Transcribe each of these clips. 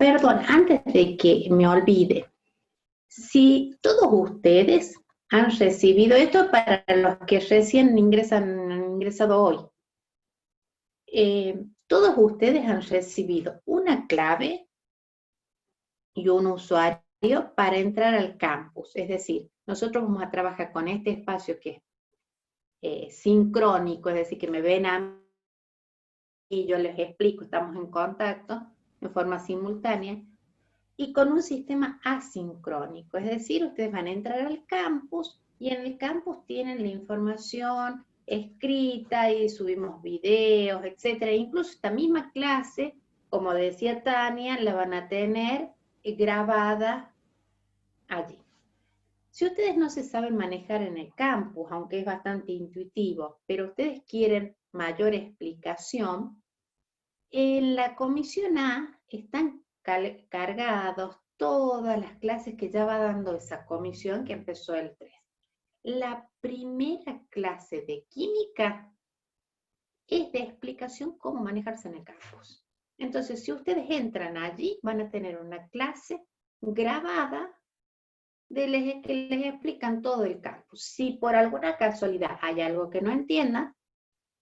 Perdón, antes de que me olvide, si todos ustedes han recibido, esto para los que recién han ingresado hoy, todos ustedes han recibido una clave y un usuario para entrar al campus. Es decir, nosotros vamos a trabajar con este espacio que es sincrónico, es decir, que me ven a mí y yo les explico, estamos en contacto de forma simultánea, y con un sistema asincrónico, es decir, ustedes van a entrar al campus y en el campus tienen la información escrita y subimos videos, etcétera. Incluso esta misma clase, como decía Tania, la van a tener grabada allí. Si ustedes no se saben manejar en el campus, aunque es bastante intuitivo, pero ustedes quieren mayor explicación, en la comisión A están cargados todas las clases que ya va dando esa comisión que empezó el 3. La primera clase de química es de explicación cómo manejarse en el campus. Entonces, si ustedes entran allí, van a tener una clase grabada que les explican todo el campus. Si por alguna casualidad hay algo que no entiendan,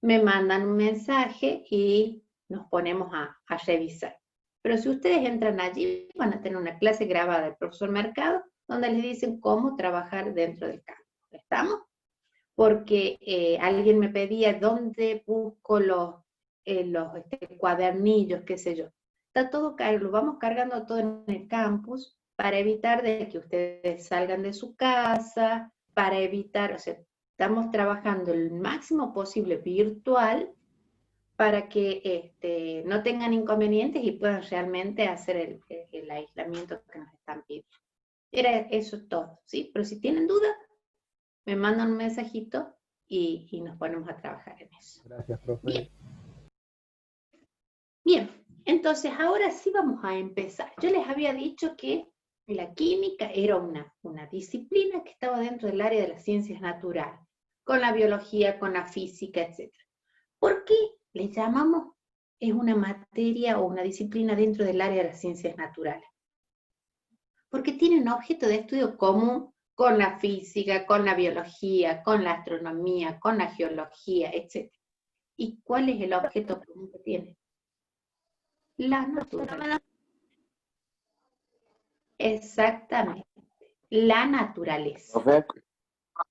me mandan un mensaje y nos ponemos a revisar. Pero si ustedes entran allí, van a tener una clase grabada del profesor Mercado, donde les dicen cómo trabajar dentro del campus. ¿Estamos? Porque alguien me pedía dónde busco los cuadernillos, qué sé yo. Está todo, lo vamos cargando todo en el campus para evitar de que ustedes salgan de su casa, para evitar, o sea, estamos trabajando el máximo posible virtual para que no tengan inconvenientes y puedan realmente hacer el aislamiento que nos están pidiendo. Era eso todo, ¿sí? Pero si tienen dudas, me mandan un mensajito y nos ponemos a trabajar en eso. Gracias, profe. Bien. Bien, entonces ahora sí vamos a empezar. Yo les había dicho que la química era una disciplina que estaba dentro del área de las ciencias naturales, con la biología, con la física, etc. ¿Por qué le llamamos es una materia o una disciplina dentro del área de las ciencias naturales? Porque tiene un objeto de estudio común con la física, con la biología, con la astronomía, con la geología, etc. ¿Y cuál es el objeto común que tiene? La naturaleza. Exactamente. La naturaleza. Profe,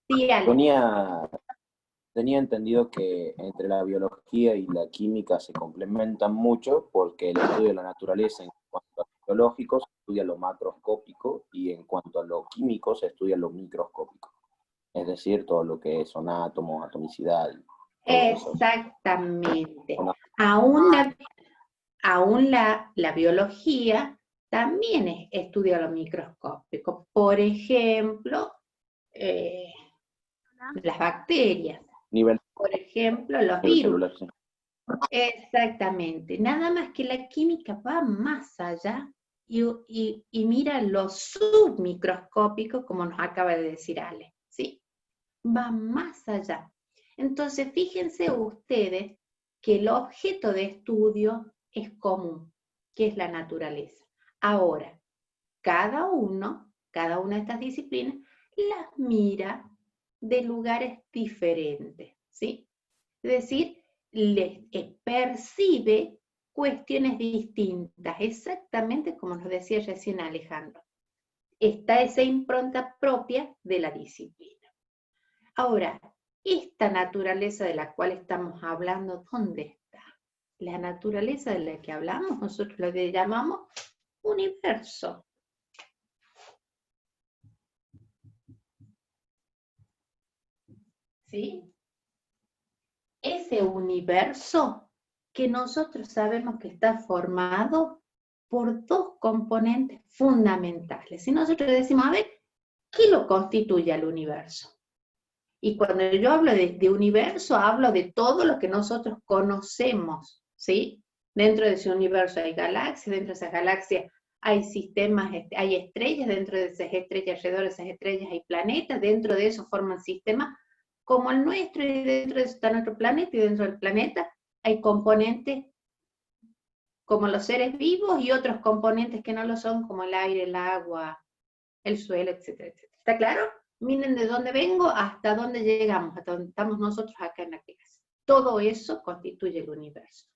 Sí, Ale. tenía entendido que entre la biología y la química se complementan mucho porque el estudio de la naturaleza en cuanto a lo biológico se estudia lo macroscópico y en cuanto a lo químico se estudia lo microscópico. Es decir, todo lo que son átomos, atomicidad. Exactamente. Aún la biología también estudia lo microscópico. Por ejemplo, las bacterias. Por ejemplo, los virus. Sí. Exactamente. Nada más que la química va más allá y mira lo submicroscópico, como nos acaba de decir Ale, ¿sí? Va más allá. Entonces, fíjense ustedes que el objeto de estudio es común, que es la naturaleza. Ahora, cada una de estas disciplinas las mira de lugares diferentes, ¿sí? Es decir, percibe cuestiones distintas, exactamente como nos decía recién Alejandro. Está esa impronta propia de la disciplina. Ahora, esta naturaleza de la cual estamos hablando, ¿dónde está? La naturaleza de la que hablamos, nosotros lo que llamamos universo. ¿Sí? Ese universo que nosotros sabemos que está formado por dos componentes fundamentales. Si nosotros decimos, a ver, ¿qué lo constituye al universo? Y cuando yo hablo de universo, hablo de todo lo que nosotros conocemos, ¿sí? Dentro de ese universo hay galaxias, dentro de esas galaxias hay sistemas, hay estrellas, dentro de esas estrellas, alrededor de esas estrellas hay planetas, dentro de eso forman sistemas como el nuestro, y dentro de eso está nuestro planeta, y dentro del planeta hay componentes como los seres vivos, y otros componentes que no lo son, como el aire, el agua, el suelo, etcétera, etcétera. ¿Está claro? Miren de dónde vengo hasta dónde llegamos, hasta dónde estamos nosotros acá en la clase. Todo eso constituye el universo.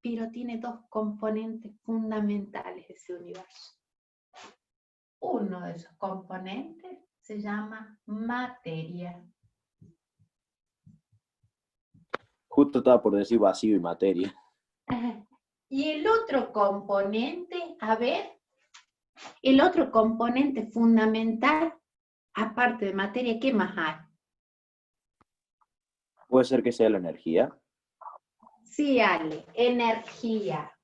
Pero tiene dos componentes fundamentales de ese universo. Uno de esos componentes se llama materia. Justo estaba por decir vacío y materia. Y el otro componente, a ver, el otro componente fundamental, aparte de materia, ¿qué más hay? ¿Puede ser que sea la energía? Sí, Ale, energía.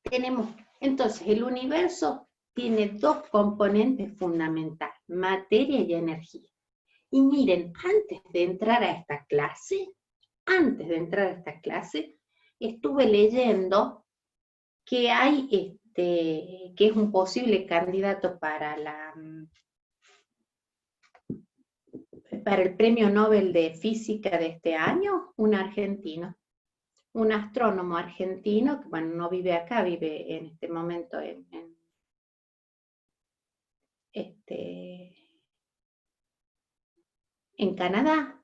Tenemos, entonces, el universo tiene dos componentes fundamentales, materia y energía. Y miren, antes de entrar a esta clase, estuve leyendo que hay, que es un posible candidato para el Premio Nobel de Física de este año, un argentino, un astrónomo argentino, que bueno, no vive acá, vive en este momento en Canadá.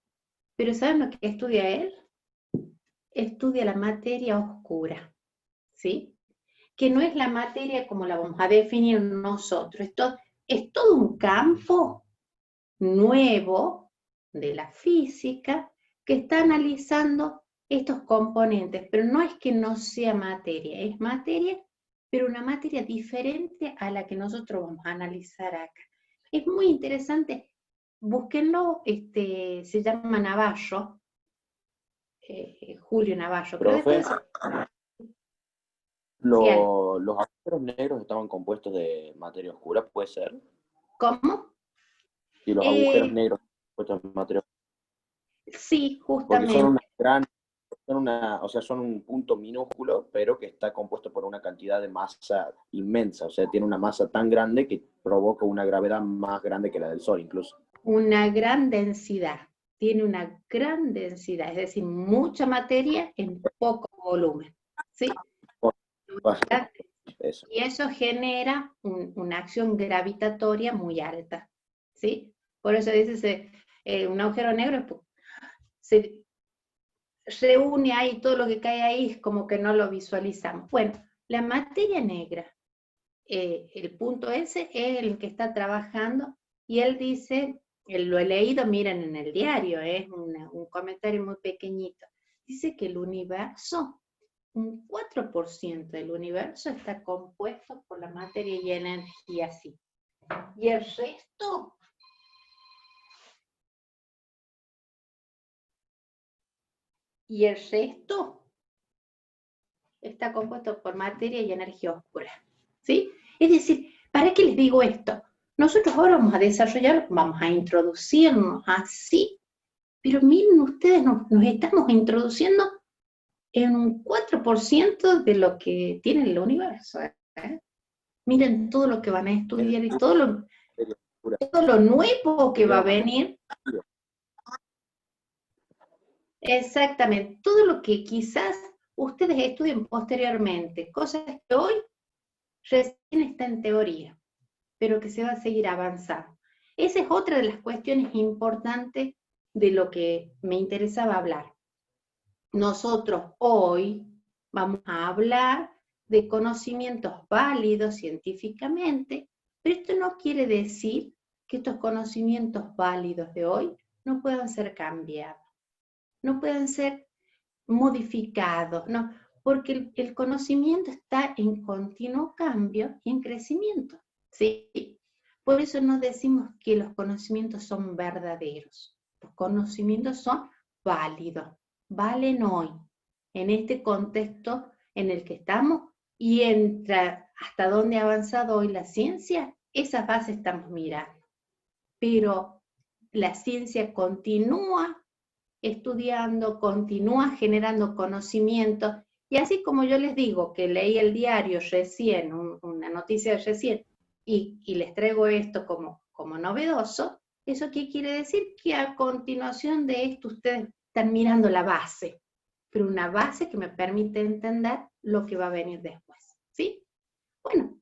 Pero ¿saben lo que estudia él? Estudia la materia oscura, ¿sí? Que no es la materia como la vamos a definir nosotros. Esto es todo un campo nuevo de la física que está analizando estos componentes, pero no es que no sea materia, es materia, pero una materia diferente a la que nosotros vamos a analizar acá. Es muy interesante, búsquenlo, se llama Navallo, Julio Navallo. Pero Profe, después, sí, los agujeros negros estaban compuestos de materia oscura, ¿puede ser? ¿cómo? Y los agujeros negros compuestos de materia oscura. Sí, Porque son justamente. una gran, o sea, son un punto minúsculo, pero que está compuesto por una cantidad de masa inmensa. O sea, tiene una masa tan grande que provoca una gravedad más grande que la del Sol, incluso. Una gran densidad, tiene una gran densidad, es decir, mucha materia en poco volumen, ¿sí? Eso. Y eso genera una acción gravitatoria muy alta, ¿sí? Por eso dice, un agujero negro se reúne ahí, todo lo que cae ahí es como que no lo visualizamos. Bueno, la materia negra, el punto ese es el que está trabajando, y él dice, lo he leído, miren en el diario, es un comentario muy pequeñito, dice que el universo, un 4% del universo está compuesto por la materia y energía, sí. Y el resto está compuesto por materia y energía oscura, ¿sí? Es decir, ¿para qué les digo esto? Nosotros ahora vamos a desarrollar, vamos a introducirnos así, pero miren ustedes, nos estamos introduciendo en un 4% de lo que tiene el universo. Miren todo lo que van a estudiar y todo lo nuevo que va a venir. Exactamente, todo lo que quizás ustedes estudien posteriormente, cosas que hoy recién está en teoría, pero que se va a seguir avanzando. Esa es otra de las cuestiones importantes de lo que me interesaba hablar. Nosotros hoy vamos a hablar de conocimientos válidos científicamente, pero esto no quiere decir que estos conocimientos válidos de hoy no puedan ser cambiados, no puedan ser modificados, no, porque el conocimiento está en continuo cambio y en crecimiento, ¿sí? Por eso no decimos que los conocimientos son verdaderos, los conocimientos son válidos, valen hoy, en este contexto en el que estamos, y hasta dónde ha avanzado hoy la ciencia, esas bases estamos mirando. Pero la ciencia continúa estudiando, continúa generando conocimiento, y así como yo les digo que leí el diario recién, una noticia recién, y les traigo esto como novedoso, ¿Eso qué quiere decir? Que a continuación de esto ustedes están mirando la base, pero una base que me permite entender lo que va a venir después, ¿sí? Bueno,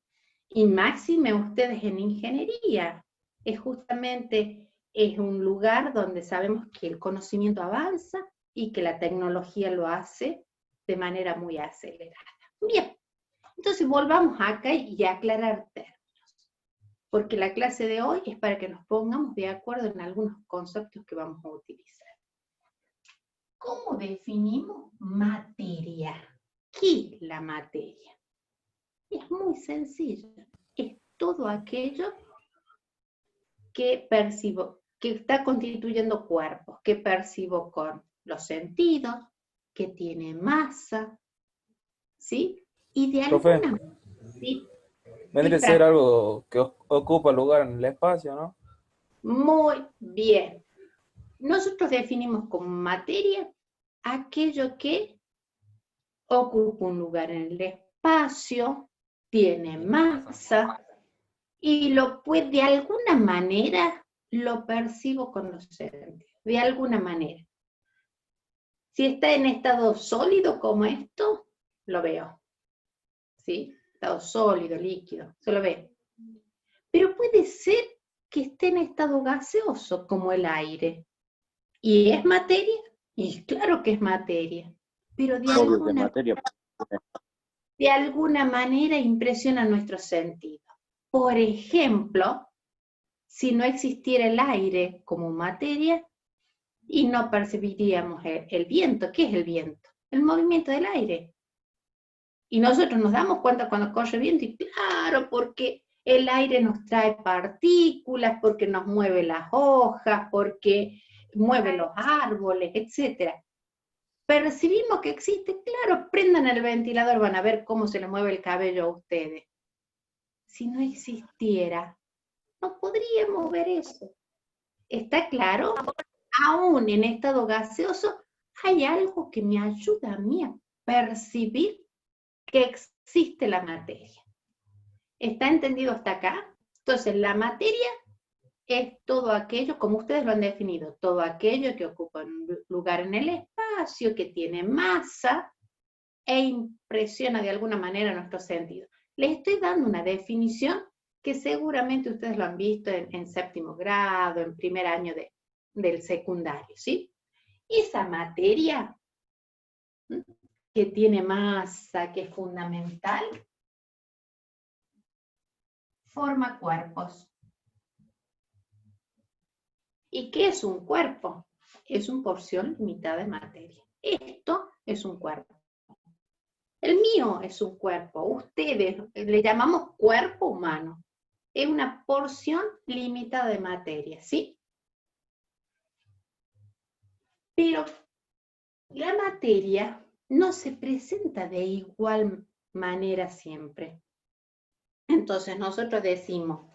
y máxime ustedes en ingeniería, es justamente, es un lugar donde sabemos que el conocimiento avanza y que la tecnología lo hace de manera muy acelerada. Bien, entonces volvamos acá y aclarar términos, porque la clase de hoy es para que nos pongamos de acuerdo en algunos conceptos que vamos a utilizar. ¿Cómo definimos materia? ¿Qué es la materia? Es muy sencillo. Es todo aquello que percibo, que está constituyendo cuerpos, que percibo con los sentidos, que tiene masa, ¿sí? Y de Profe, alguna manera, ¿sí? vendría a ser Cifra, algo que ocupa lugar en el espacio, ¿no? muy bien. Nosotros definimos como materia aquello que ocupa un lugar en el espacio, tiene masa, y lo puede, de alguna manera, lo percibo con los sentidos, de alguna manera. Si está en estado sólido como esto, lo veo, ¿sí? Estado sólido, líquido, se lo ve. Pero puede ser que esté en estado gaseoso como el aire. ¿Y es materia? Y claro que es materia, pero Obvio que es materia. de alguna manera impresiona nuestros sentidos. Por ejemplo, si no existiera el aire como materia, y no percibiríamos el viento. ¿Qué es el viento? El movimiento del aire. Y nosotros nos damos cuenta cuando corre viento, y claro, porque el aire nos trae partículas, porque nos mueve las hojas, porque mueve los árboles, etc. Percibimos que existe, claro, prendan el ventilador, van a ver cómo se le mueve el cabello a ustedes. Si no existiera, no podríamos ver eso. ¿Está claro? Aún en estado gaseoso, hay algo que me ayuda a mí a percibir que existe la materia. ¿Está entendido hasta acá? Entonces, la materia es todo aquello, como ustedes lo han definido, todo aquello que ocupa un lugar en el espacio, que tiene masa e impresiona de alguna manera nuestros sentidos. Les estoy dando una definición que seguramente ustedes lo han visto en séptimo grado, en primer año del secundario, ¿sí? Esa materia que tiene masa, que es fundamental, forma cuerpos. ¿Y qué es un cuerpo? Es una porción limitada de materia. Esto es un cuerpo. El mío es un cuerpo. Ustedes le llamamos cuerpo humano. Es una porción limitada de materia, ¿sí? Pero la materia no se presenta de igual manera siempre. Entonces nosotros decimos,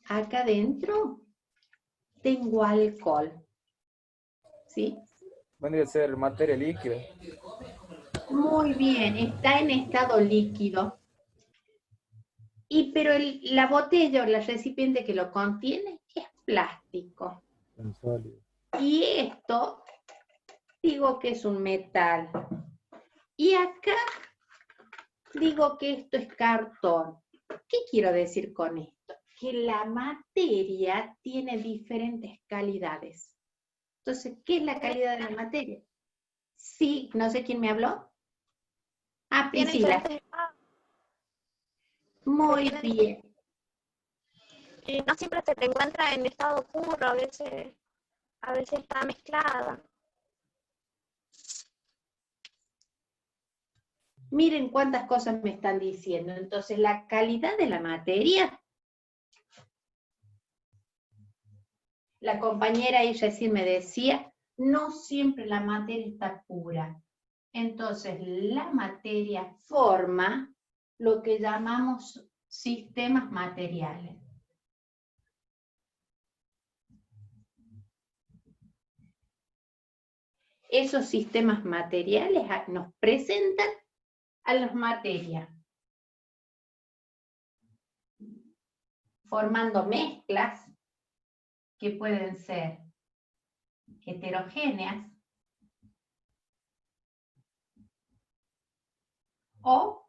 acá adentro tengo alcohol, ¿sí? Vendría a ser materia líquida. Muy bien, está en estado líquido. Pero la botella o el recipiente que lo contiene es plástico. Y esto, digo que es un metal. Y acá digo que esto es cartón. ¿Qué quiero decir con esto? Que la materia tiene diferentes calidades. Entonces, ¿qué es la calidad de la materia? Sí, no sé quién me habló. Ah, Tiene Priscila. diferentes estados, Muy bien. no siempre se te encuentra en estado puro, a veces está mezclada. Miren cuántas cosas me están diciendo. Entonces, la calidad de la materia, la compañera ahí recién me decía, no siempre la materia está pura. Entonces, la materia forma lo que llamamos sistemas materiales. Esos sistemas materiales nos presentan a las materias, formando mezclas que pueden ser heterogéneas o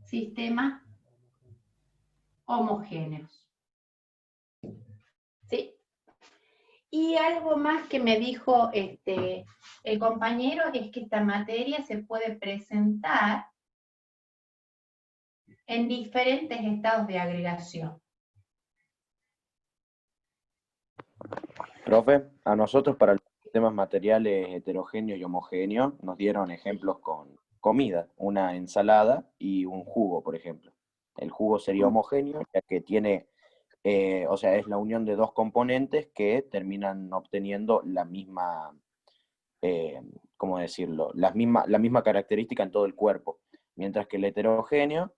sistemas homogéneos. ¿Sí? Y algo más que me dijo el compañero es que esta materia se puede presentar en diferentes estados de agregación. Profe, a nosotros para los sistemas materiales heterogéneos y homogéneos nos dieron ejemplos con comida, una ensalada y un jugo, por ejemplo. El jugo sería homogéneo, ya que tiene, o sea, es la unión de dos componentes que terminan obteniendo la misma, ¿cómo decirlo? La misma característica en todo el cuerpo. Mientras que el heterogéneo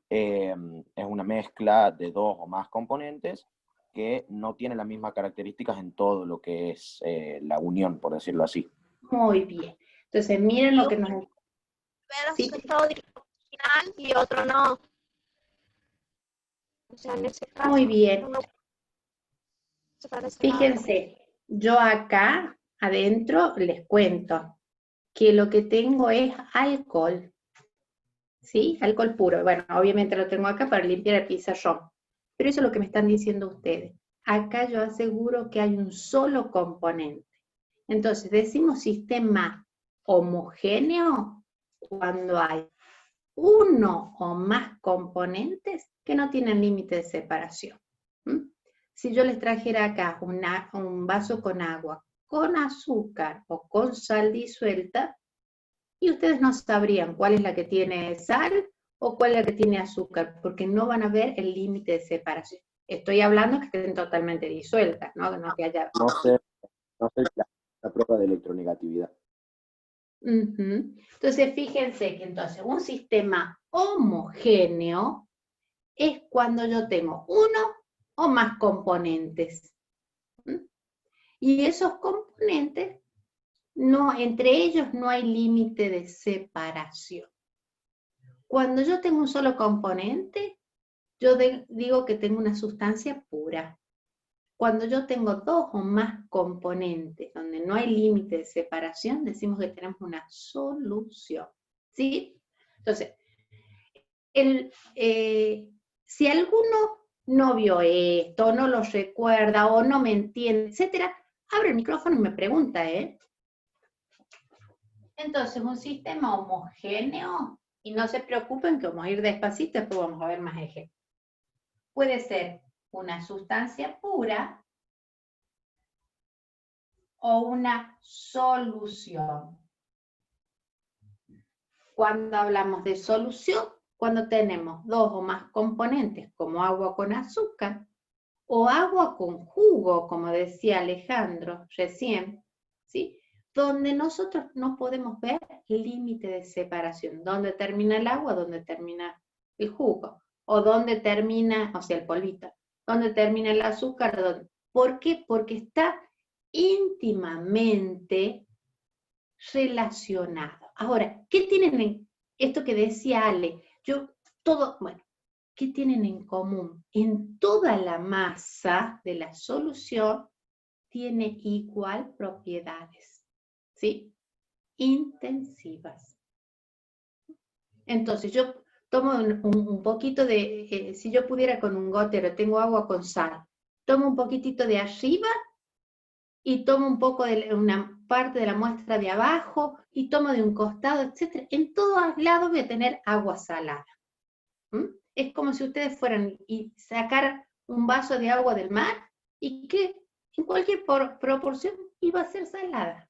es una mezcla de dos o más componentes que no tiene las mismas características en todo lo que es la unión, por decirlo así. Muy bien. Entonces, miren lo que nos... Ver Sí. su estado original y otro no. O sea, en ese caso, Muy bien. uno se parece a otro. Fíjense, yo acá adentro les cuento que lo que tengo es alcohol, ¿sí? Alcohol puro. Bueno, obviamente lo tengo acá para limpiar el pizarrón, pero eso es lo que me están diciendo ustedes. Acá yo aseguro que hay un solo componente. Entonces, decimos sistema homogéneo cuando hay uno o más componentes que no tienen límite de separación. ¿Mm? Si yo les trajera acá un vaso con agua, con azúcar o con sal disuelta, y ustedes no sabrían cuál es la que tiene sal o cuál es la que tiene azúcar, porque no van a ver el límite de separación. Estoy hablando que estén totalmente disueltas, ¿no? No que haya... No sé la prueba de electronegatividad. Entonces, fíjense que entonces un sistema homogéneo es cuando yo tengo uno o más componentes. Y esos componentes, entre ellos no hay límite de separación. Cuando yo tengo un solo componente, yo digo que tengo una sustancia pura. Cuando yo tengo dos o más componentes, donde no hay límite de separación, decimos que tenemos una solución. ¿Sí? Entonces, si alguno no vio esto, no lo recuerda o no me entiende, etcétera, abre el micrófono y me pregunta, ¿eh? Entonces, un sistema homogéneo, y no se preocupen que vamos a ir despacito, después vamos a ver más ejemplos. Puede ser una sustancia pura o una solución. Cuando hablamos de solución, cuando tenemos dos o más componentes, como agua con azúcar, o agua con jugo, como decía Alejandro recién, ¿sí? Donde nosotros no podemos ver el límite de separación, dónde termina el agua, dónde termina el jugo, o dónde termina, o sea, el polvito, dónde termina el azúcar. ¿Por qué? Porque está íntimamente relacionado. Ahora, ¿qué tienen en esto que decía Ale? ¿Qué tienen en común? En toda la masa de la solución tiene igual propiedades, ¿sí? Intensivas. Entonces, yo tomo un poquito de, si yo pudiera con un gotero, tengo agua con sal, tomo un poquitito de arriba y tomo un poco de una parte de la muestra de abajo y tomo de un costado, etc. En todos lados voy a tener agua salada. Es como si ustedes fueran y sacar un vaso de agua del mar y que en cualquier proporción iba a ser salada.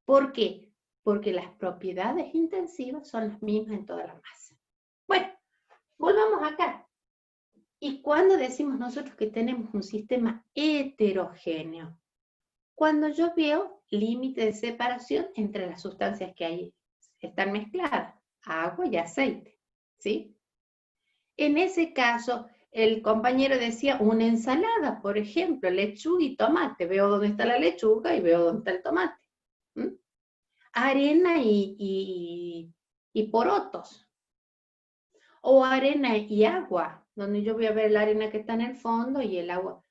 ¿Por qué? Porque las propiedades intensivas son las mismas en toda la masa. Bueno, volvamos acá. ¿Y cuándo decimos nosotros que tenemos un sistema heterogéneo? Cuando yo veo límite de separación entre las sustancias que ahí están mezcladas, agua y aceite, ¿sí? En ese caso, el compañero decía una ensalada, por ejemplo, lechuga y tomate. Veo dónde está la lechuga y veo dónde está el tomate. Arena y porotos. O arena y agua, donde yo voy a ver la arena que está en el fondo y el agua.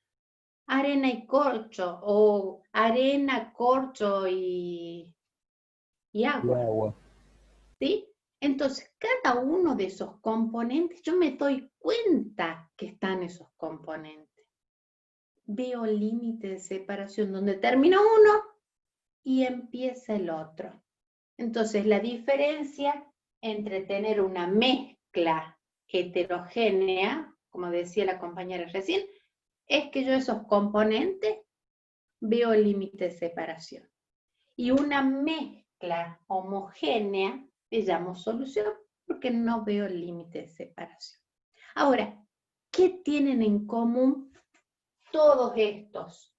arena y corcho, o arena, corcho y agua. agua. ¿Sí? Entonces, cada uno de esos componentes, yo me doy cuenta que están esos componentes. Veo límite de separación donde termina uno y empieza el otro. Entonces, la diferencia entre tener una mezcla heterogénea, como decía la compañera recién, es que yo esos componentes veo el límite de separación. Y una mezcla homogénea le llamo solución porque no veo el límite de separación. Ahora, ¿qué tienen en común todos estos?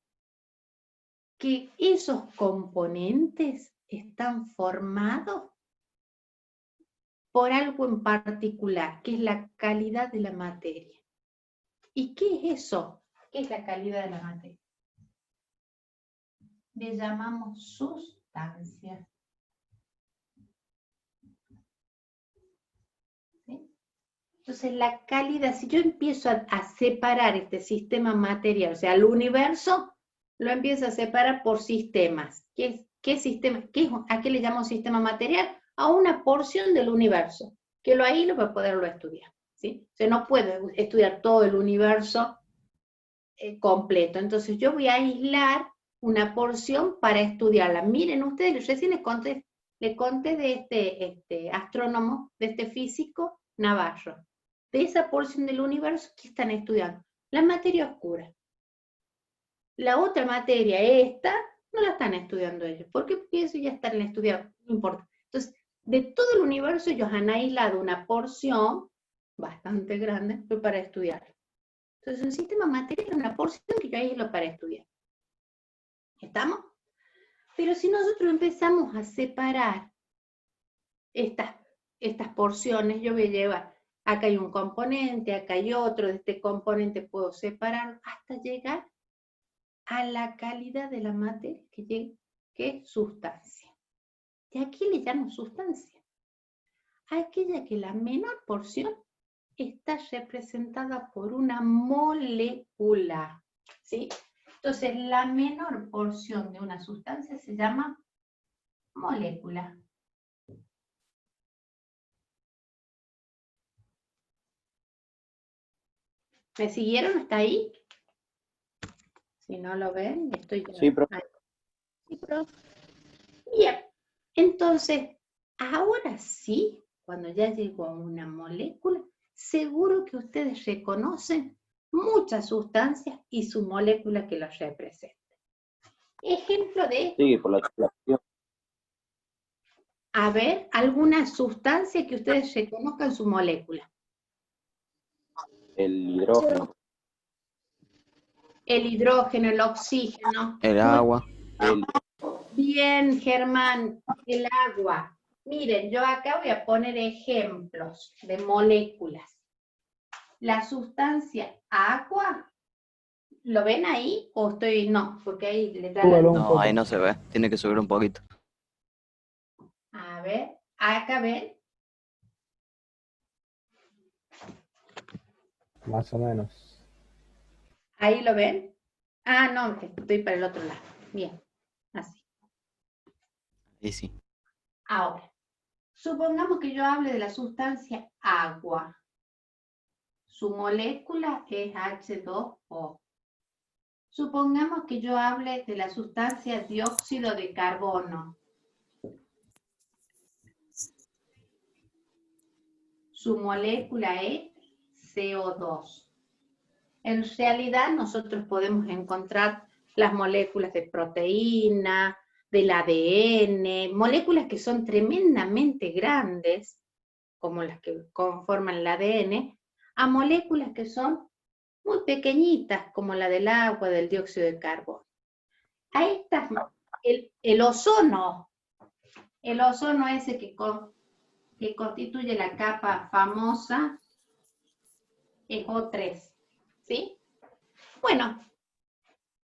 Que esos componentes están formados por algo en particular, que es la calidad de la materia. ¿Y qué es eso? ¿Qué es la calidad de la materia? Le llamamos sustancia. ¿Sí? Entonces, la calidad, si yo empiezo a separar este sistema material, o sea, el universo, lo empiezo a separar por sistemas. ¿Qué sistema? ¿A qué le llamo sistema material? A una porción del universo, que lo aíslo para poderlo estudiar. ¿Sí? O sea, no puedo estudiar todo el universo completo. Entonces, yo voy a aislar una porción para estudiarla. Miren ustedes, recién les conté de este astrónomo, de este físico Navarro. De esa porción del universo que están estudiando. La materia oscura. La otra materia, esta, no la están estudiando ellos. ¿Por qué? Porque eso ya están estudiando, no importa. Entonces, de todo el universo ellos han aislado una porción bastante grande para estudiar. Entonces, un sistema material es una porción que yo aíslo para estudiar. ¿Estamos? Pero si nosotros empezamos a separar estas porciones, yo voy a llevar, acá hay un componente, acá hay otro, de este componente puedo separar hasta llegar a la calidad de la materia, que es sustancia. ¿Y a qué le llamo sustancia? A aquella que la menor porción está representada por una molécula, ¿sí? Entonces, la menor porción de una sustancia se llama molécula. ¿Me siguieron hasta ahí? Si no lo ven, estoy... Sí, profe. Sí, profe. Bien, entonces, ahora sí, cuando ya llego a una molécula, seguro que ustedes reconocen muchas sustancias y su molécula que los representa. Ejemplo de esto. Sí, por la acción. A ver, alguna sustancia que ustedes reconozcan su molécula. El hidrógeno. El hidrógeno, el oxígeno. El agua. Bien, Germán, el agua. Miren, yo acá voy a poner ejemplos de moléculas. La sustancia agua, ¿lo ven ahí? ¿O estoy...? No, porque ahí le da la... No, ahí no se ve. Tiene que subir un poquito. A ver, acá ven. Más o menos. ¿Ahí lo ven? Ah, no, estoy para el otro lado. Bien, así. Ahí sí. Ahora, supongamos que yo hable de la sustancia agua. Su molécula es H2O. Supongamos que yo hable de la sustancia dióxido de carbono. Su molécula es CO2. En realidad nosotros podemos encontrar las moléculas de proteína, del ADN, moléculas que son tremendamente grandes, como las que conforman el ADN, a moléculas que son muy pequeñitas, como la del agua, del dióxido de carbono. A estas, el ozono ese que constituye la capa famosa, es O3, ¿sí? Bueno,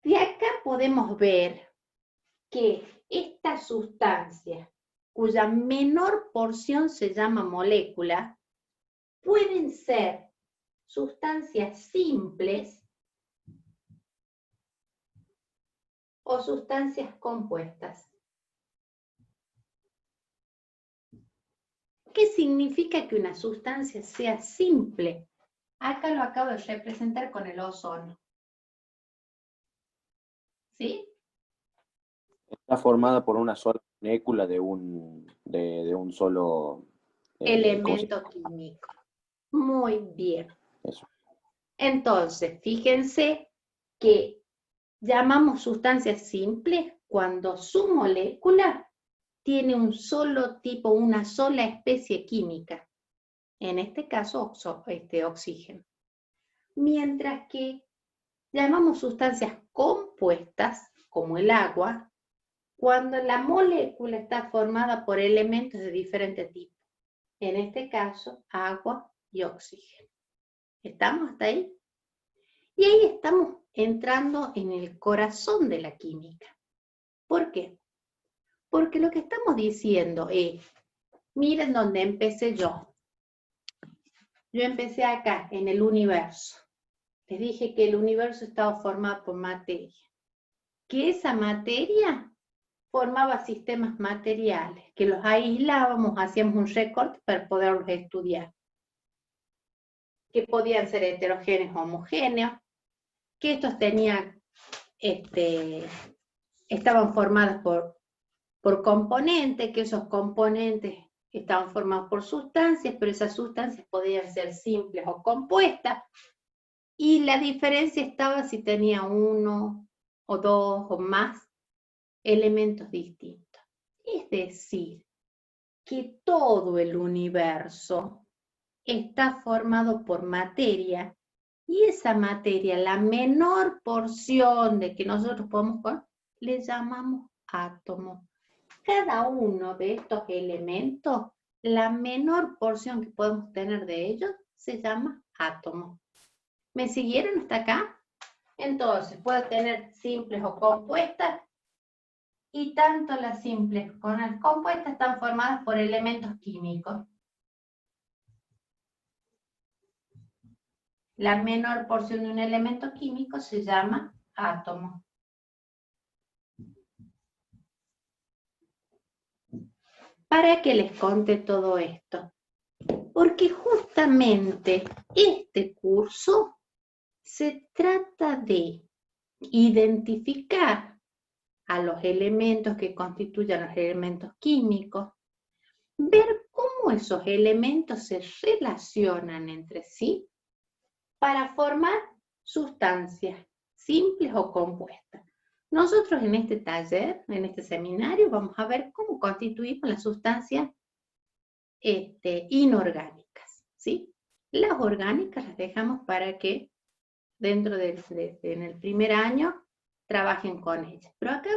de acá podemos ver que esta sustancia, cuya menor porción se llama molécula, pueden ser sustancias simples o sustancias compuestas. ¿Qué significa que una sustancia sea simple? Acá lo acabo de representar con el ozono. ¿Sí? Está formada por una sola molécula de un solo Elemento químico. Muy bien. Eso. Entonces, fíjense que llamamos sustancias simples cuando su molécula tiene un solo tipo, una sola especie química. En este caso, oxígeno. Mientras que llamamos sustancias compuestas, como el agua, cuando la molécula está formada por elementos de diferente tipo. En este caso, agua y oxígeno. ¿Estamos hasta ahí? Y ahí estamos entrando en el corazón de la química. ¿Por qué? Porque lo que estamos diciendo es, miren dónde empecé yo. Yo empecé acá, en el universo. Les dije que el universo estaba formado por materia. Que esa materia formaba sistemas materiales, que los aislábamos, hacíamos un recorte para poderlos estudiar. Que podían ser heterogéneos o homogéneos, que estos tenían, estaban formados por componentes, que esos componentes estaban formados por sustancias, pero esas sustancias podían ser simples o compuestas, y la diferencia estaba si tenía uno o dos o más elementos distintos. Es decir, que todo el universo está formado por materia, y esa materia, la menor porción de que nosotros podemos ver, le llamamos átomo. Cada uno de estos elementos, la menor porción que podemos tener de ellos, se llama átomo. ¿Me siguieron hasta acá? Entonces, puedo tener simples o compuestas, y tanto las simples como las compuestas están formadas por elementos químicos. La menor porción de un elemento químico se llama átomo. ¿Para qué les conté todo esto? Porque justamente este curso se trata de identificar a los elementos que constituyen los elementos químicos, ver cómo esos elementos se relacionan entre sí para formar sustancias simples o compuestas. Nosotros en este taller, en este seminario, vamos a ver cómo constituimos las sustancias inorgánicas, ¿sí? Las orgánicas las dejamos para que dentro en el primer año trabajen con ellas. Pero acá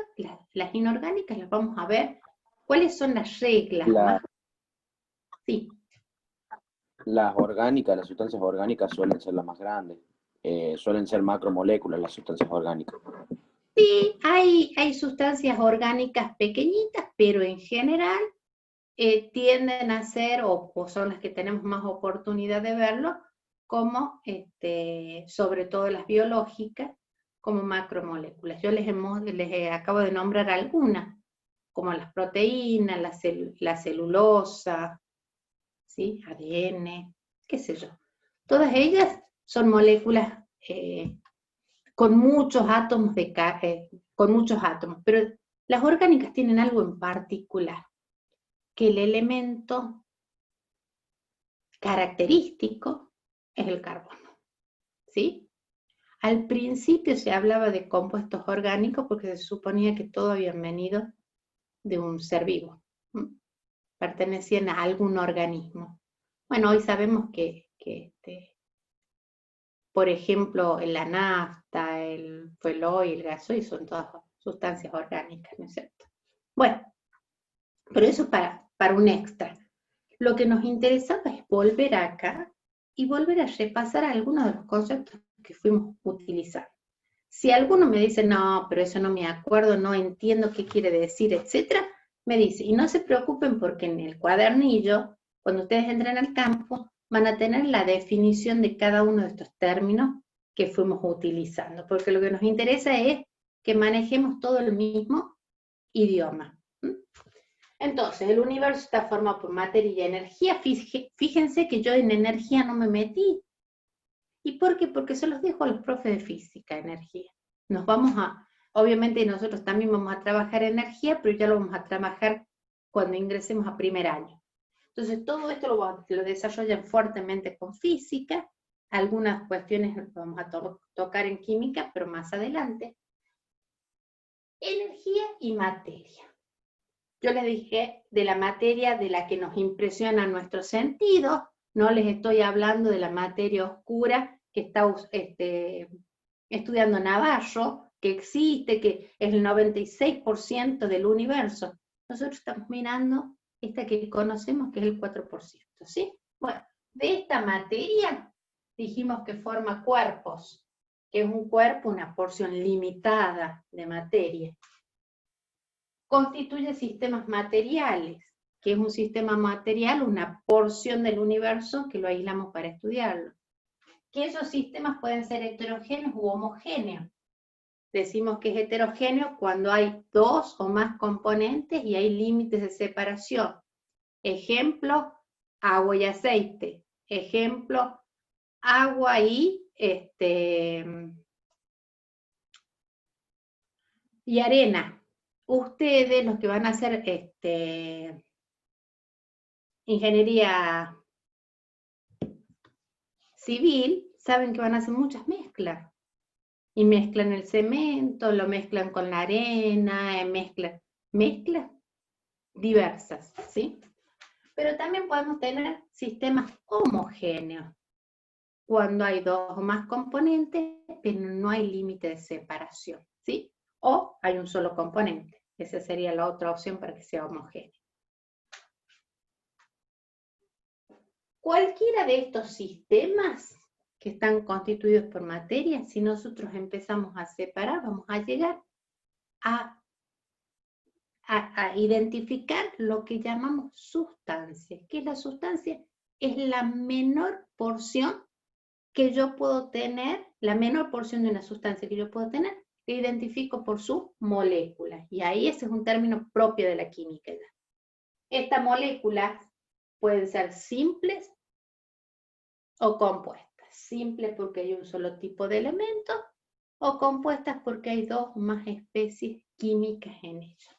las inorgánicas las vamos a ver cuáles son las reglas. Sí. Las orgánicas, las sustancias orgánicas suelen ser las más grandes. Suelen ser macromoléculas las sustancias orgánicas. Sí, hay sustancias orgánicas pequeñitas, pero en general tienden a ser, o son las que tenemos más oportunidad de verlo, como sobre todo las biológicas, como macromoléculas. Yo les acabo de nombrar algunas, como las proteínas, la celulosa, ¿sí? ADN, qué sé yo. Todas ellas son moléculas con muchos átomos, pero las orgánicas tienen algo en particular, que el elemento característico es el carbono, ¿sí? Al principio se hablaba de compuestos orgánicos porque se suponía que todos habían venido de un ser vivo, pertenecían a algún organismo. Bueno, hoy sabemos que por ejemplo, la nafta, el fueloil, el gasoil son todas sustancias orgánicas, ¿no es cierto? Bueno, pero eso es para un extra. Lo que nos interesaba es volver acá y volver a repasar algunos de los conceptos que fuimos utilizando. Si alguno me dice, no, pero eso no me acuerdo, no entiendo qué quiere decir, etcétera, me dice, y no se preocupen porque en el cuadernillo, cuando ustedes entren al campo, van a tener la definición de cada uno de estos términos que fuimos utilizando, porque lo que nos interesa es que manejemos todo el mismo idioma. Entonces, el universo está formado por materia y energía. Fíjense que yo en energía no me metí. ¿Y por qué? Porque se los dejo a los profes de física, energía. Obviamente nosotros también vamos a trabajar energía, pero ya lo vamos a trabajar cuando ingresemos a primer año. Entonces, todo esto lo desarrollan fuertemente con física. Algunas cuestiones las vamos a tocar en química, pero más adelante. Energía y materia. Yo les dije de la materia de la que nos impresiona nuestros sentidos, no les estoy hablando de la materia oscura que está estudiando Navarro, que existe, que es el 96% del universo. Nosotros estamos mirando esta que conocemos, que es el 4%, ¿sí? Bueno, de esta materia dijimos que forma cuerpos, que es un cuerpo, una porción limitada de materia. Constituye sistemas materiales, que es un sistema material, una porción del universo que lo aislamos para estudiarlo. Que esos sistemas pueden ser heterogéneos u homogéneos. Decimos que es heterogéneo cuando hay dos o más componentes y hay límites de separación. Ejemplo, agua y aceite. Ejemplo, agua y arena. Ustedes, los que van a hacer ingeniería civil, saben que van a hacer muchas mezclas. Y mezclan el cemento, lo mezclan con la arena, mezclas diversas, ¿sí? Pero también podemos tener sistemas homogéneos, cuando hay dos o más componentes, pero no hay límite de separación, ¿sí? O hay un solo componente. Esa sería la otra opción para que sea homogéneo. Cualquiera de estos sistemas que están constituidos por materia, si nosotros empezamos a separar, vamos a llegar a identificar lo que llamamos sustancias. ¿Qué es la sustancia? Es la menor porción que yo puedo tener, la menor porción de una sustancia que yo puedo tener, que identifico por sus moléculas. Y ahí ese es un término propio de la química ya. Estas moléculas pueden ser simples o compuestas. Simples porque hay un solo tipo de elemento, o compuestas porque hay dos o más especies químicas en ellas.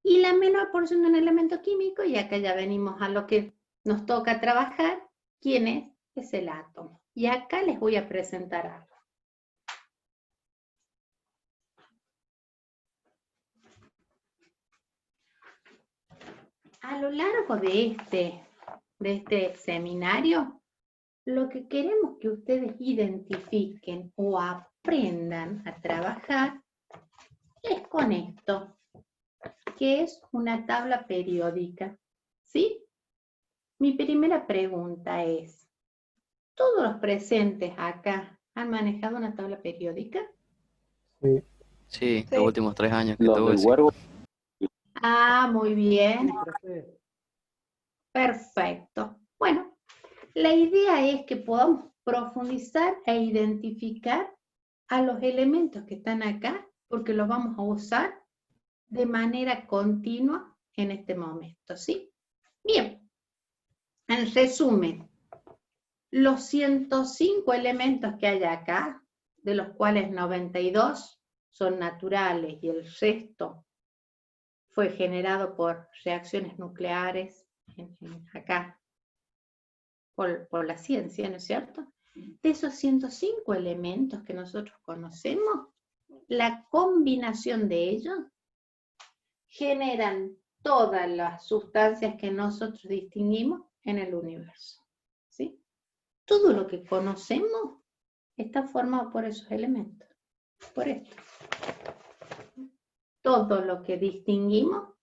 Y la menor porción de un elemento químico, y acá ya venimos a lo que nos toca trabajar, ¿quién es? Es el átomo. Y acá les voy a presentar algo. A lo largo de este seminario, lo que queremos que ustedes identifiquen o aprendan a trabajar es con esto, que es una tabla periódica, ¿sí? Mi primera pregunta es, ¿todos los presentes acá han manejado una tabla periódica? Sí. Sí, los últimos 3 años que Los tuve, del sí. huergo, Ah, muy bien. Perfecto. Bueno, la idea es que podamos profundizar e identificar a los elementos que están acá, porque los vamos a usar de manera continua en este momento, ¿sí? Bien, en resumen, los 105 elementos que hay acá, de los cuales 92 son naturales y el resto fue generado por reacciones nucleares acá, por la ciencia, ¿no es cierto? De esos 105 elementos que nosotros conocemos, la combinación de ellos generan todas las sustancias que nosotros distinguimos en el universo, ¿sí? Todo lo que conocemos está formado por esos elementos, por esto. Todo lo que distinguimos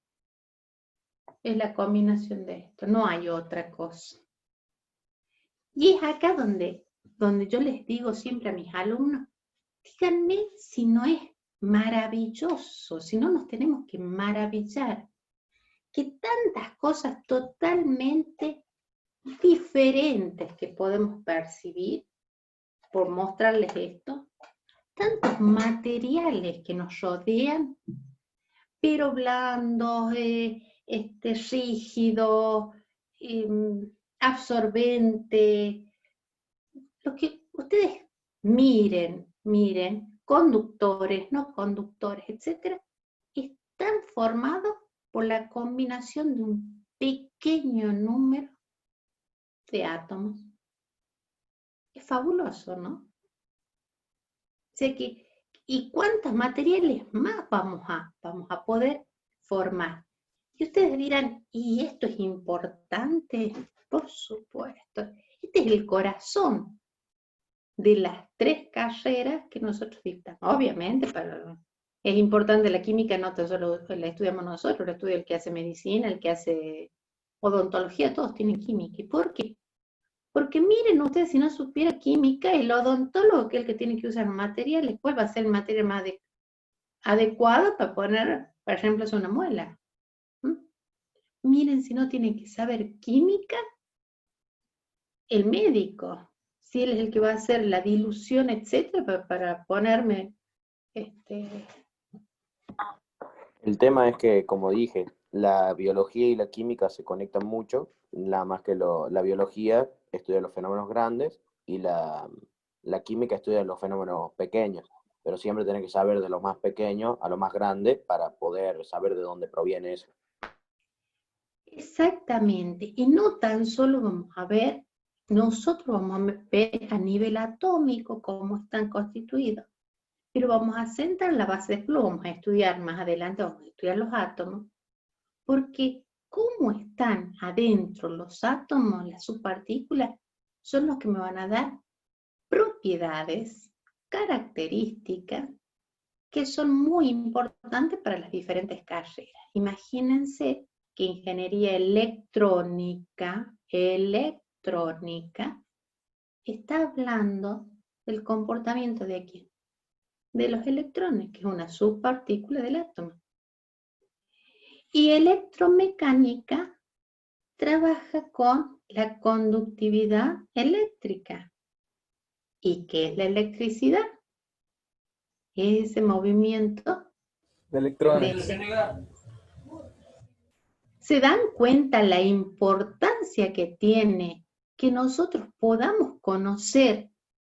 es la combinación de esto, no hay otra cosa. Y es acá donde yo les digo siempre a mis alumnos, díganme si no es maravilloso, si no nos tenemos que maravillar, que tantas cosas totalmente diferentes que podemos percibir, por mostrarles esto, tantos materiales que nos rodean, pero blandos, rígidos, absorbentes. Lo que ustedes miren, conductores, no conductores, etc., están formados por la combinación de un pequeño número de átomos. Es fabuloso, ¿no? O sea que, ¿y cuántos materiales más vamos a poder formar? Y ustedes dirán, ¿y esto es importante? Por supuesto. Este es el corazón de las 3 carreras que nosotros dictamos. Obviamente, es importante la química, no tan solo la estudiamos nosotros, la estudia el que hace medicina, el que hace odontología, todos tienen química. ¿Y por qué? Porque miren ustedes, si no supiera química, el odontólogo, que es el que tiene que usar materiales, ¿cuál va a ser el material más adecuado para poner, por ejemplo, una muela? Miren si no tiene que saber química el médico, si él es el que va a hacer la dilución, etcétera, para ponerme El tema es que, como dije, la biología y la química se conectan mucho, nada más que la biología estudia los fenómenos grandes y la química estudia los fenómenos pequeños, pero siempre tenés que saber de lo más pequeño a lo más grande para poder saber de dónde proviene eso. Exactamente, y no tan solo vamos a ver, nosotros vamos a ver a nivel atómico cómo están constituidos, pero vamos a sentar la base de flujo, vamos a estudiar más adelante, vamos a estudiar los átomos, porque cómo están adentro los átomos, las subpartículas, son los que me van a dar propiedades, características, que son muy importantes para las diferentes carreras. Imagínense que ingeniería electrónica está hablando del comportamiento de quién? De los electrones, que es una subpartícula del átomo. Y electromecánica trabaja con la conductividad eléctrica. ¿Y qué es la electricidad? Ese movimiento De electrones. ¿Se dan cuenta la importancia que tiene que nosotros podamos conocer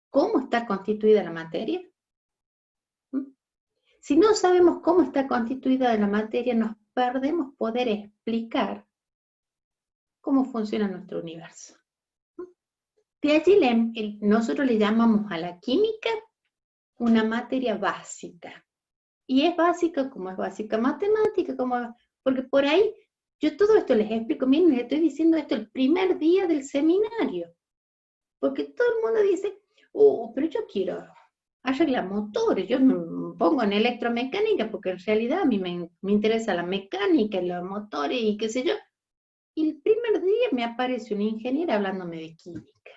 cómo está constituida la materia? Si no sabemos cómo está constituida la materia, nos perdemos poder explicar cómo funciona nuestro universo. De allí nosotros le llamamos a la química una materia básica. Y es básica como es básica matemática, porque por ahí yo todo esto les explico, miren, les estoy diciendo esto el primer día del seminario. Porque todo el mundo dice, pero yo quiero arreglar motores, yo me pongo en electromecánica porque en realidad a mí me interesa la mecánica, los motores y qué sé yo. Y el primer día me aparece una ingeniera hablándome de química.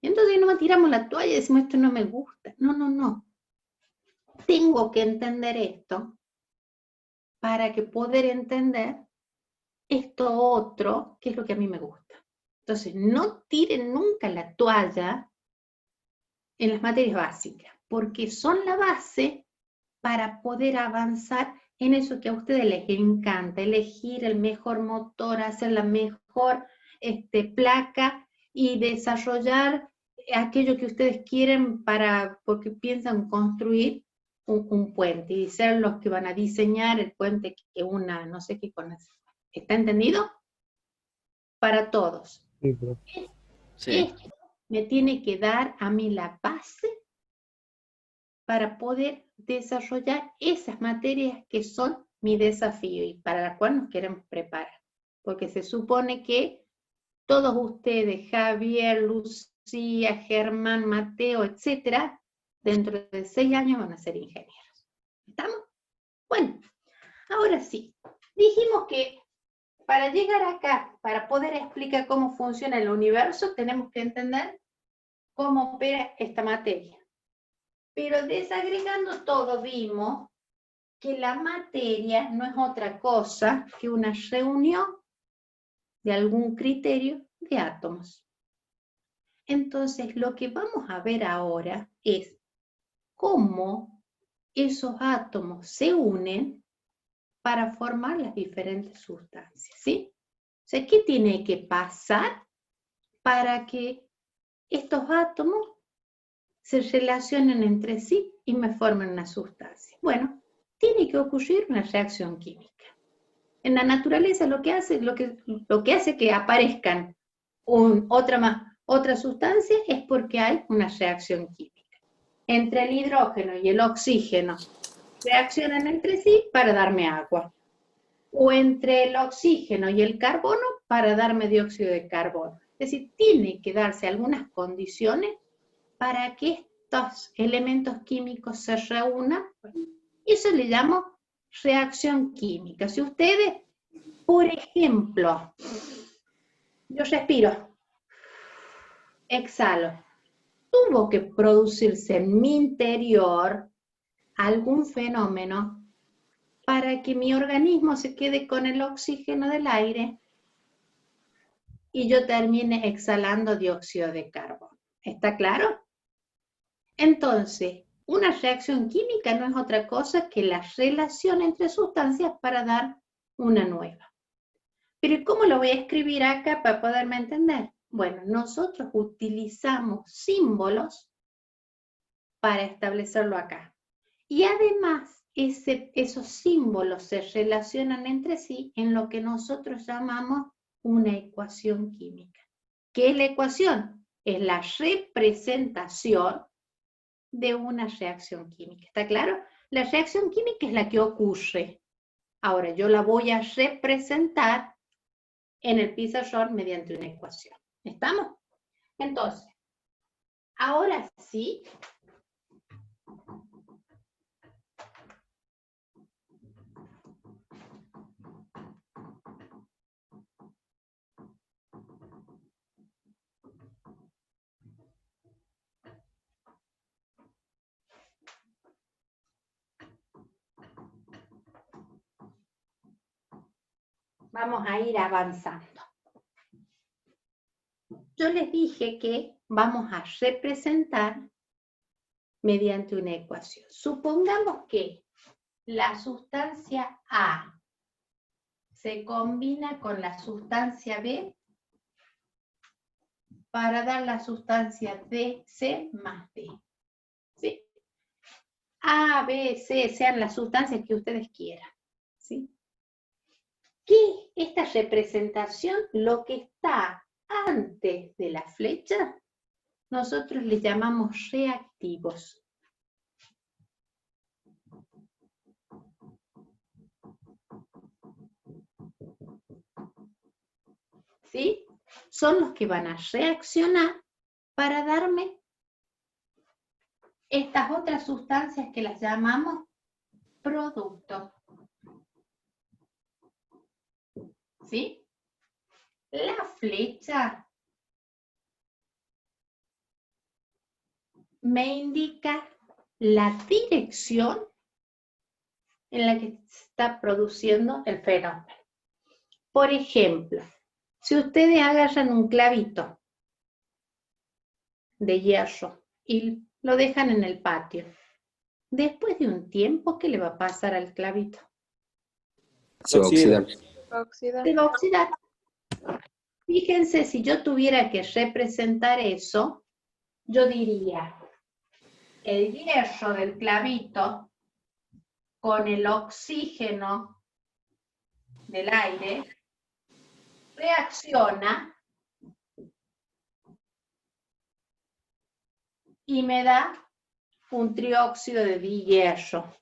Y entonces no tiramos la toalla y decimos, esto no me gusta. No. Tengo que entender esto para que poder entender esto otro, que es lo que a mí me gusta. Entonces, no tiren nunca la toalla en las materias básicas, porque son la base para poder avanzar en eso que a ustedes les encanta, elegir el mejor motor, hacer la mejor placa y desarrollar aquello que ustedes quieren porque piensan construir un puente y ser los que van a diseñar el puente que una, no sé qué con eso. ¿Está entendido? Para todos. Sí. Esto me tiene que dar a mí la base para poder desarrollar esas materias que son mi desafío y para las cuales nos queremos preparar. Porque se supone que todos ustedes, Javier, Lucía, Germán, Mateo, etcétera, dentro de 6 años van a ser ingenieros. ¿Estamos? Bueno, ahora sí. Dijimos que para llegar acá, para poder explicar cómo funciona el universo, tenemos que entender cómo opera esta materia. Pero desagregando todo, vimos que la materia no es otra cosa que una reunión de algún criterio de átomos. Entonces, lo que vamos a ver ahora es cómo esos átomos se unen para formar las diferentes sustancias, ¿sí? O sea, ¿qué tiene que pasar para que estos átomos se relacionen entre sí y me formen una sustancia? Bueno, tiene que ocurrir una reacción química. En la naturaleza lo que hace que aparezcan otra sustancia es porque hay una reacción química. Entre el hidrógeno y el oxígeno reaccionan entre sí para darme agua. O entre el oxígeno y el carbono para darme dióxido de carbono. Es decir, tiene que darse algunas condiciones para que estos elementos químicos se reúnan. Eso le llamo reacción química. Si ustedes, por ejemplo, yo respiro, exhalo, tuvo que producirse en mi interior algún fenómeno para que mi organismo se quede con el oxígeno del aire y yo termine exhalando dióxido de carbono. ¿Está claro? Entonces, una reacción química no es otra cosa que la relación entre sustancias para dar una nueva. Pero ¿cómo lo voy a escribir acá para poderme entender? Bueno, nosotros utilizamos símbolos para establecerlo acá. Y además, esos símbolos se relacionan entre sí en lo que nosotros llamamos una ecuación química. ¿Qué es la ecuación? Es la representación de una reacción química. ¿Está claro? La reacción química es la que ocurre. Ahora, yo la voy a representar en el pizarrón mediante una ecuación. ¿Estamos? Entonces, ahora sí, vamos a ir avanzando. Yo les dije que vamos a representar mediante una ecuación. Supongamos que la sustancia A se combina con la sustancia B para dar la sustancia C más D. ¿Sí? A, B, C, sean las sustancias que ustedes quieran. ¿Sí? ¿Qué es esta representación? Lo que está antes de la flecha, nosotros le llamamos reactivos. ¿Sí? Son los que van a reaccionar para darme estas otras sustancias que las llamamos productos. ¿Sí? La flecha me indica la dirección en la que se está produciendo el fenómeno. Por ejemplo, si ustedes agarran un clavito de hierro y lo dejan en el patio, después de un tiempo, ¿qué le va a pasar al clavito? Se va a oxidar. Se va a oxidar. Fíjense, si yo tuviera que representar eso, yo diría el hierro del clavito con el oxígeno del aire reacciona y me da un trióxido de dihierro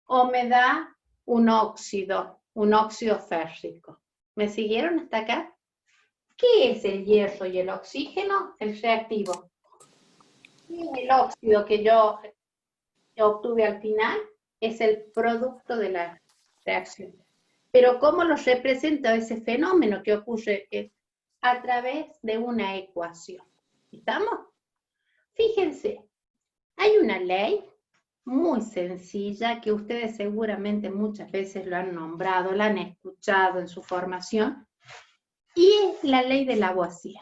o me da un óxido férrico. ¿Me siguieron hasta acá? ¿Qué es el hierro y el oxígeno? El reactivo. Y el óxido que yo obtuve al final es el producto de la reacción. Pero ¿cómo lo representa ese fenómeno que ocurre? A través de una ecuación. ¿Estamos? Fíjense, hay una ley muy sencilla que ustedes seguramente muchas veces lo han nombrado, la han escuchado en su formación, y es la ley de Lavoisier.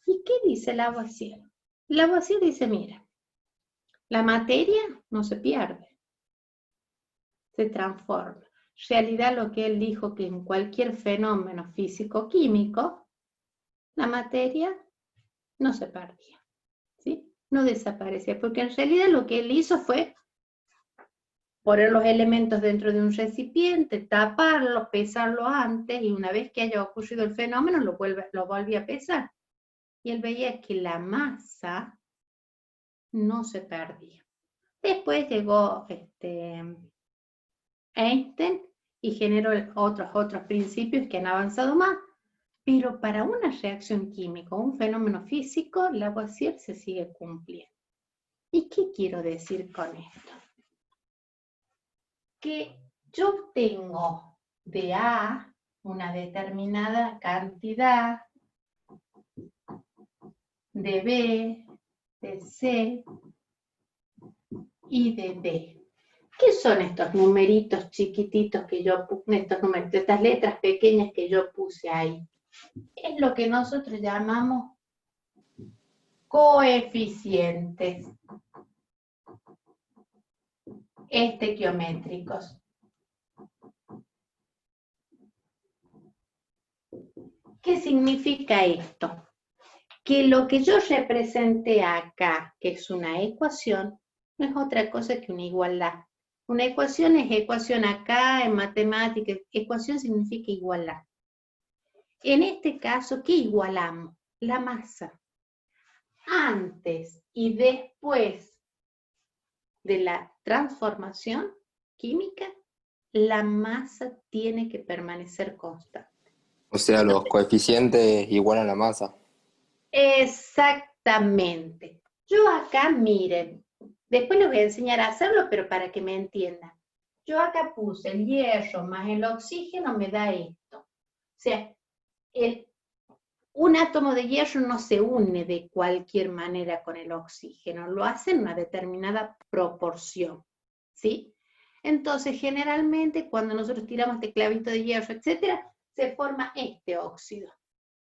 ¿Y qué dice Lavoisier? Lavoisier dice, mira, La materia no se pierde, se transforma. En realidad lo que él dijo que en cualquier fenómeno físico-químico, la materia no se perdía, ¿sí? No desaparecía, porque en realidad lo que él hizo fue poner los elementos dentro de un recipiente, taparlos, pesarlo antes, y una vez que haya ocurrido el fenómeno, lo volvía a pesar. Y él veía que la masa no se perdía. Después llegó Einstein y generó otros principios que han avanzado más, pero para una reacción química o un fenómeno físico, Lavoisier se sigue cumpliendo. ¿Y qué quiero decir con esto? Que yo tengo de A una determinada cantidad, de B, de C y de D. ¿Qué son estos numeritos chiquititos que yo puse, estas letras pequeñas que yo puse ahí? Es lo que nosotros llamamos coeficientes estequiométricos. ¿Qué significa esto? Que lo que yo representé acá, que es una ecuación, no es otra cosa que una igualdad. Una ecuación es ecuación acá, en matemáticas, ecuación significa igualdad. En este caso, ¿qué igualamos? La masa. Antes y después de la transformación química, la masa tiene que permanecer constante. O sea, los coeficientes igualan la masa. Exactamente. Yo acá, miren, después les voy a enseñar a hacerlo, pero para que me entiendan. Yo acá puse el hierro más el oxígeno, me da esto. O sea, un átomo de hierro no se une de cualquier manera con el oxígeno, lo hace en una determinada proporción, ¿sí? Entonces, generalmente, cuando nosotros tiramos este clavito de hierro, etcétera, se forma este óxido,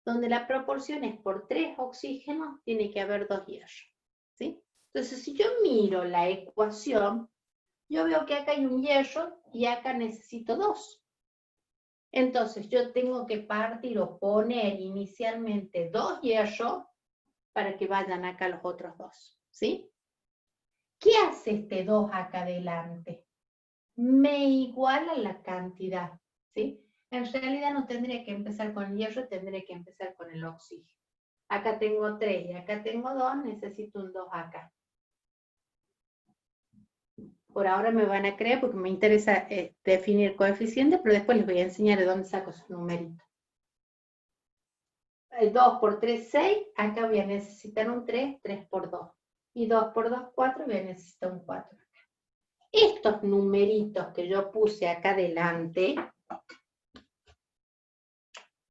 donde la proporción es por 3 oxígenos, tiene que haber 2 hierros, ¿sí? Entonces, si yo miro la ecuación, yo veo que acá hay un hierro y acá necesito 2. Entonces, yo tengo que partir o poner inicialmente 2 hierros para que vayan acá los otros 2, ¿sí? ¿Qué hace este 2 acá adelante? Me iguala la cantidad, ¿sí? En realidad no tendría que empezar con el hierro, tendría que empezar con el oxígeno. Acá tengo 3 y acá tengo 2, necesito un 2 acá. Por ahora me van a creer porque me interesa definir coeficientes, pero después les voy a enseñar de dónde saco esos numeritos. 2 por 3, 6, acá voy a necesitar un 3, 3 por 2. Y 2 por 2, 4, voy a necesitar un 4 acá. Estos numeritos que yo puse acá adelante,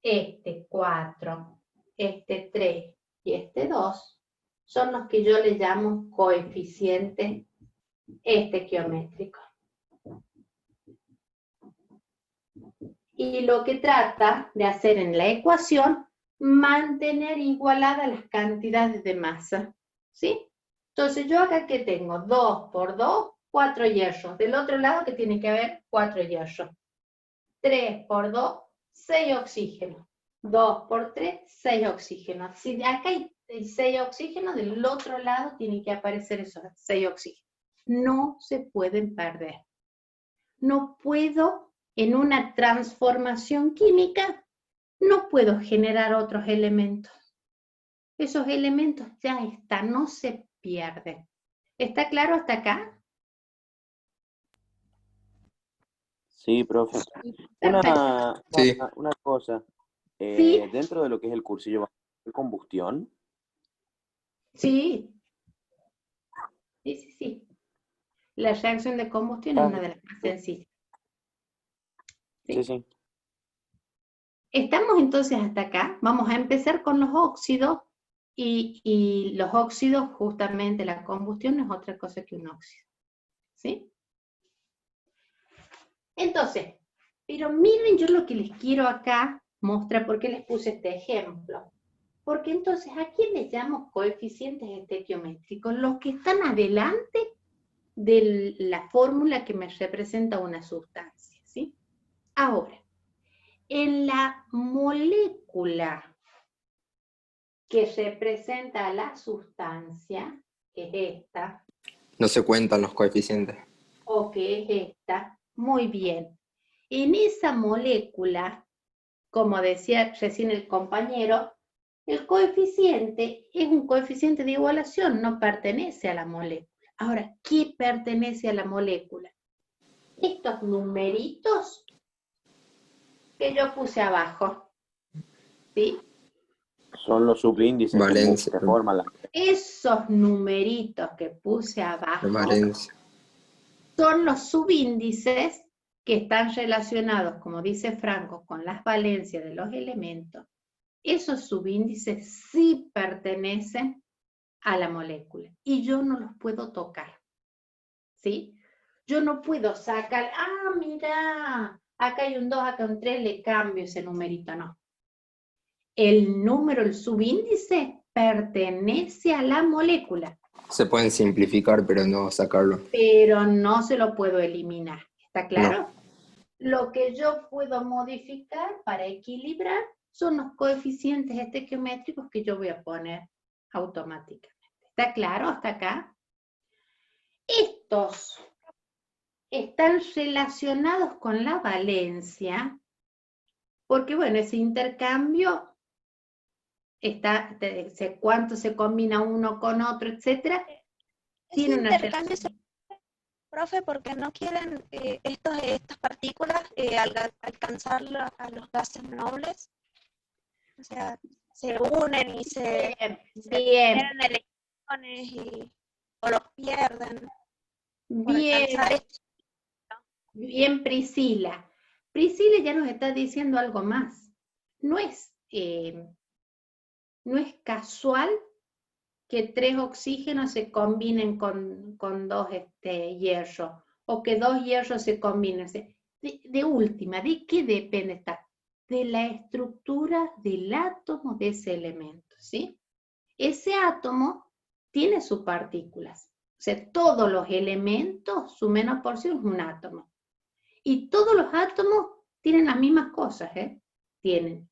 este 4, este 3 y este 2, son los que yo le llamo coeficientes estequiométricos. Y lo que trata de hacer en la ecuación, mantener igualadas las cantidades de masa, ¿sí? Entonces yo acá que tengo 2 por 2, 4 hierros. Del otro lado que tiene que haber 4 hierros. 3 por 2, 6 oxígenos. 2 por 3, 6 oxígenos. Si acá hay 6 oxígenos, del otro lado tienen que aparecer esos 6 oxígenos. No se pueden perder. No puedo, en una transformación química, no puedo generar otros elementos. Esos elementos ya están, no se pierden. ¿Está claro hasta acá? Sí, profe. Perfecto. Sí. Una cosa. ¿Sí? Dentro de lo que es el cursillo, ¿hay combustión? Sí. Sí. La reacción de combustión es una de las más sencillas. Sí. Estamos entonces hasta acá. Vamos a empezar con los óxidos y los óxidos, justamente la combustión no es otra cosa que un óxido. ¿Sí? Entonces, pero miren yo lo que les quiero acá mostrar, porque les puse este ejemplo. Porque entonces, ¿a quién le llamo coeficientes estequiométricos? Los que están adelante de la fórmula que me representa una sustancia, ¿sí? Ahora, en la molécula que representa a la sustancia, que es esta, No se cuentan los coeficientes. o que es esta, muy bien. En esa molécula, como decía recién el compañero, el coeficiente es un coeficiente de igualación, no pertenece a la molécula. Ahora, ¿qué pertenece a la molécula? Estos numeritos que yo puse abajo, ¿sí? Son los subíndices Valencia. que forman la... Esos numeritos que puse abajo Valencia. son los subíndices que están relacionados, como dice Franco, con las valencias de los elementos. Esos subíndices sí pertenecen a la molécula y yo no los puedo tocar, ¿sí? Yo no puedo sacar, mira, acá hay un 2, acá un 3, le cambio ese numerito, no. El número, el subíndice, pertenece a la molécula, Se pueden simplificar, pero no sacarlo. pero no se lo puedo eliminar, ¿está claro? No. Lo que yo puedo modificar para equilibrar son los coeficientes estequiométricos que yo voy a poner automáticamente. ¿Está claro hasta acá? Estos están relacionados con la valencia, porque bueno, ese intercambio está, cuánto se combina uno con otro, etcétera, tiene Ese una intercambio relación. profe, porque no quieren estas partículas alcanzar a los gases nobles. O sea, se unen y se Bien, generan electrones o los pierden por bien, alcanzar esto. bien, Priscila. Priscila ya nos está diciendo algo más. No es casual que 3 oxígenos se combinen con 2 hierros, o que 2 hierros se combinen. De última, ¿de qué depende esta? De la estructura del átomo de ese elemento, ¿sí? Ese átomo tiene sus partículas. O sea, todos los elementos, su menor porción es un átomo. Y todos los átomos tienen las mismas cosas, ¿eh? Tienen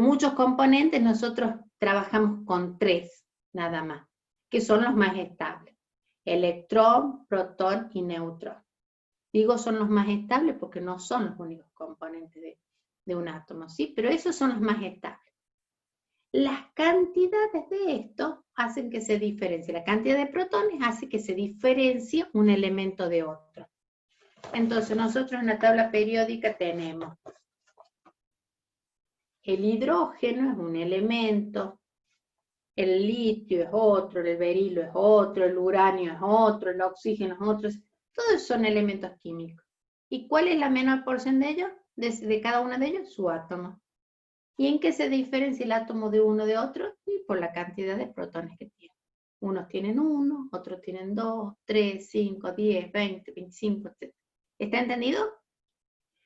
muchos componentes, nosotros trabajamos con 3 nada más, que son los más estables. Electrón, protón y neutrón. Digo son los más estables porque no son los únicos componentes de un átomo, ¿sí? Pero esos son los más estables. Las cantidades de esto hacen que se diferencie. La cantidad de protones hace que se diferencie un elemento de otro. Entonces nosotros en la tabla periódica tenemos el hidrógeno es un elemento, el litio es otro, el berilo es otro, el uranio es otro, el oxígeno es otro. Todos son elementos químicos. ¿Y cuál es la menor porción de ellos? De cada uno de ellos, su átomo. ¿Y en qué se diferencia el átomo de uno de otro? Y por la cantidad de protones que tiene. Unos tienen 1, otros tienen 2, 3, 5, 10, 20, 25, etc. ¿Está entendido?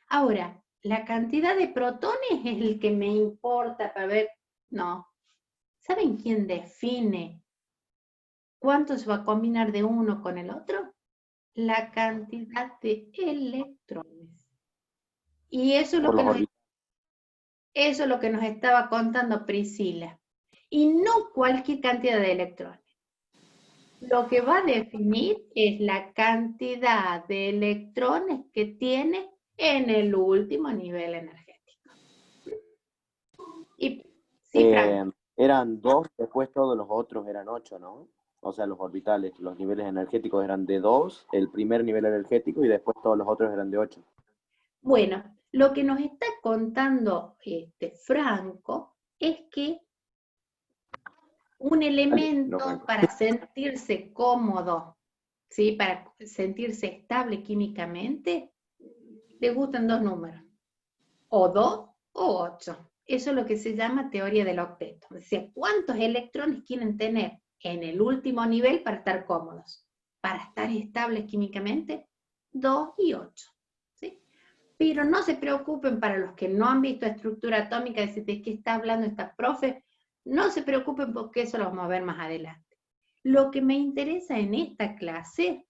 Ahora, la cantidad de protones es el que me importa para ver, no. ¿Saben quién define cuánto se va a combinar de uno con el otro? La cantidad de electrones. Y eso es lo que nos estaba contando Priscila. Y no cualquier cantidad de electrones. Lo que va a definir es la cantidad de electrones que tiene en el último nivel energético. Y, sí, Frank. Eran 2, después todos los otros eran 8, ¿no? O sea, los orbitales, los niveles energéticos eran de 2, el primer nivel energético, y después todos los otros eran de 8. Bueno, lo que nos está contando Franco es que un elemento para sentirse cómodo, ¿sí? Para sentirse estable químicamente, le gustan 2 números, o 2 o 8. Eso es lo que se llama teoría del octeto. O sea, ¿cuántos electrones quieren tener en el último nivel para estar cómodos? Para estar estables químicamente, 2 y 8. ¿Sí? Pero no se preocupen para los que no han visto estructura atómica, de qué está hablando esta profe, No se preocupen porque eso lo vamos a ver más adelante. Lo que me interesa en esta clase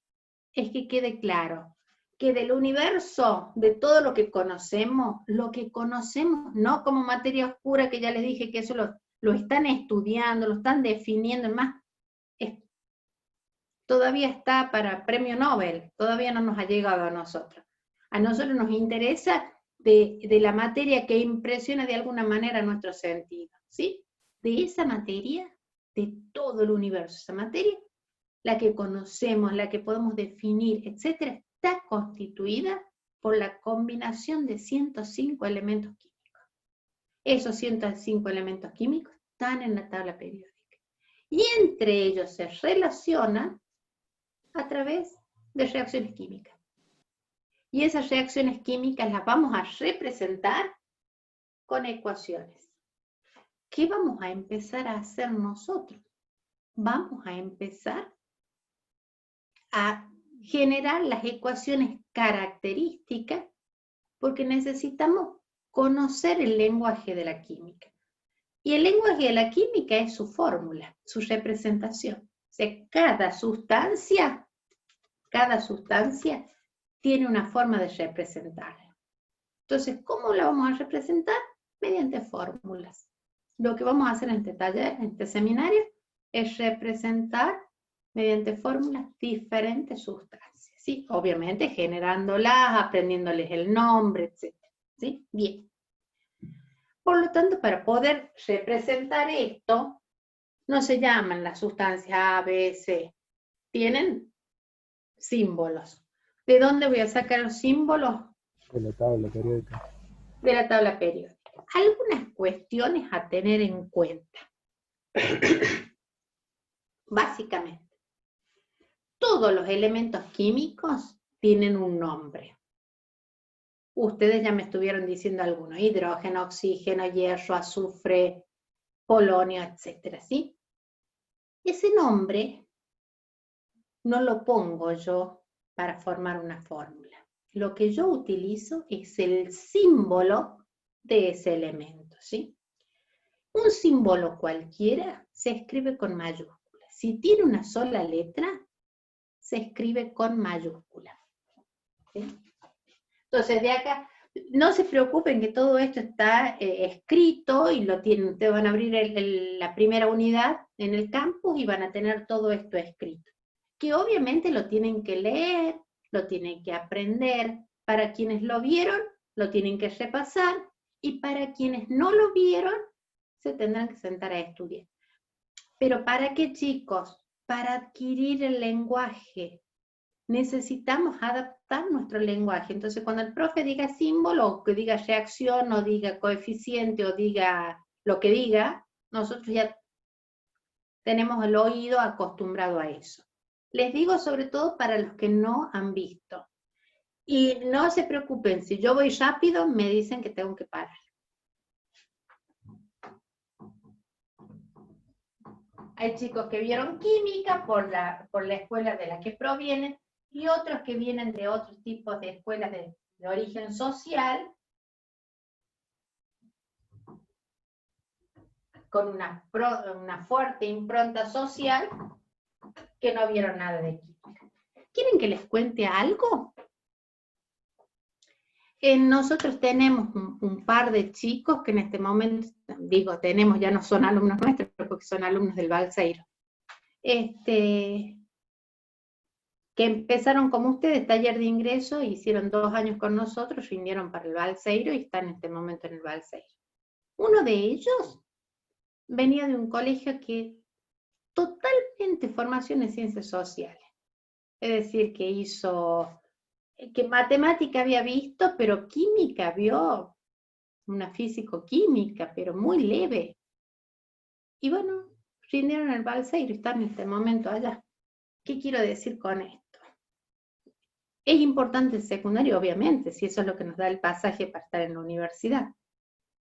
es que quede claro que del universo, de todo lo que conocemos no como materia oscura, que ya les dije que eso lo están estudiando, lo están definiendo, más todavía está para premio Nobel, todavía no nos ha llegado a nosotros. A nosotros nos interesa de la materia que impresiona de alguna manera nuestro sentido, ¿sí? De esa materia, de todo el universo, esa materia, la que conocemos, la que podemos definir, etcétera, está constituida por la combinación de 105 elementos químicos. Esos 105 elementos químicos están en la tabla periódica. Y entre ellos se relacionan a través de reacciones químicas. Y esas reacciones químicas las vamos a representar con ecuaciones. ¿Qué vamos a empezar a hacer nosotros? Vamos a empezar a generar las ecuaciones características porque necesitamos conocer el lenguaje de la química. Y el lenguaje de la química es su fórmula, su representación. O sea, cada sustancia tiene una forma de representarla. Entonces, ¿cómo la vamos a representar? Mediante fórmulas. Lo que vamos a hacer en este taller, en este seminario, es representar mediante fórmulas diferentes sustancias, ¿sí? Obviamente generándolas, aprendiéndoles el nombre, etc. ¿Sí? Bien. Por lo tanto, para poder representar esto, no se llaman las sustancias A, B, C. Tienen símbolos. ¿De dónde voy a sacar los símbolos? De la tabla periódica. De la tabla periódica. Algunas cuestiones a tener en cuenta. Básicamente, todos los elementos químicos tienen un nombre. Ustedes ya me estuvieron diciendo algunos: hidrógeno, oxígeno, hierro, azufre, polonio, etcétera, ¿sí? Ese nombre no lo pongo yo para formar una fórmula. Lo que yo utilizo es el símbolo de ese elemento, ¿sí? Un símbolo cualquiera se escribe con mayúscula. Si tiene una sola letra, se escribe con mayúscula, ¿sí? Entonces, de acá, no se preocupen que todo esto está escrito y lo tienen. Ustedes van a abrir la primera unidad en el campus y van a tener todo esto escrito. Que obviamente lo tienen que leer, lo tienen que aprender. Para quienes lo vieron, lo tienen que repasar. Y para quienes no lo vieron, se tendrán que sentar a estudiar. ¿Pero para qué, chicos? Para adquirir el lenguaje. Necesitamos adaptar nuestro lenguaje. Entonces, cuando el profe diga símbolo, o que diga reacción, o diga coeficiente, o diga lo que diga, nosotros ya tenemos el oído acostumbrado a eso. Les digo sobre todo para los que no han visto. Y no se preocupen, si yo voy rápido, me dicen que tengo que parar. Hay chicos que vieron química por la escuela de la que provienen, y otros que vienen de otros tipos de escuelas de origen social, con una fuerte impronta social, que no vieron nada de química. ¿Quieren que les cuente algo? Nosotros tenemos un par de chicos que en este momento, digo tenemos, ya no son alumnos nuestros, porque son alumnos del Balseiro, que empezaron como ustedes, taller de ingreso, hicieron 2 años con nosotros, rindieron para el Balseiro y están en este momento en el Balseiro. Uno de ellos venía de un colegio que totalmente formación en ciencias sociales, es decir, que matemática había visto, pero química vio una físico-química, pero muy leve. Y bueno, rindieron el Balseiro y están en este momento allá. ¿Qué quiero decir con esto? Es importante el secundario, obviamente, si eso es lo que nos da el pasaje para estar en la universidad.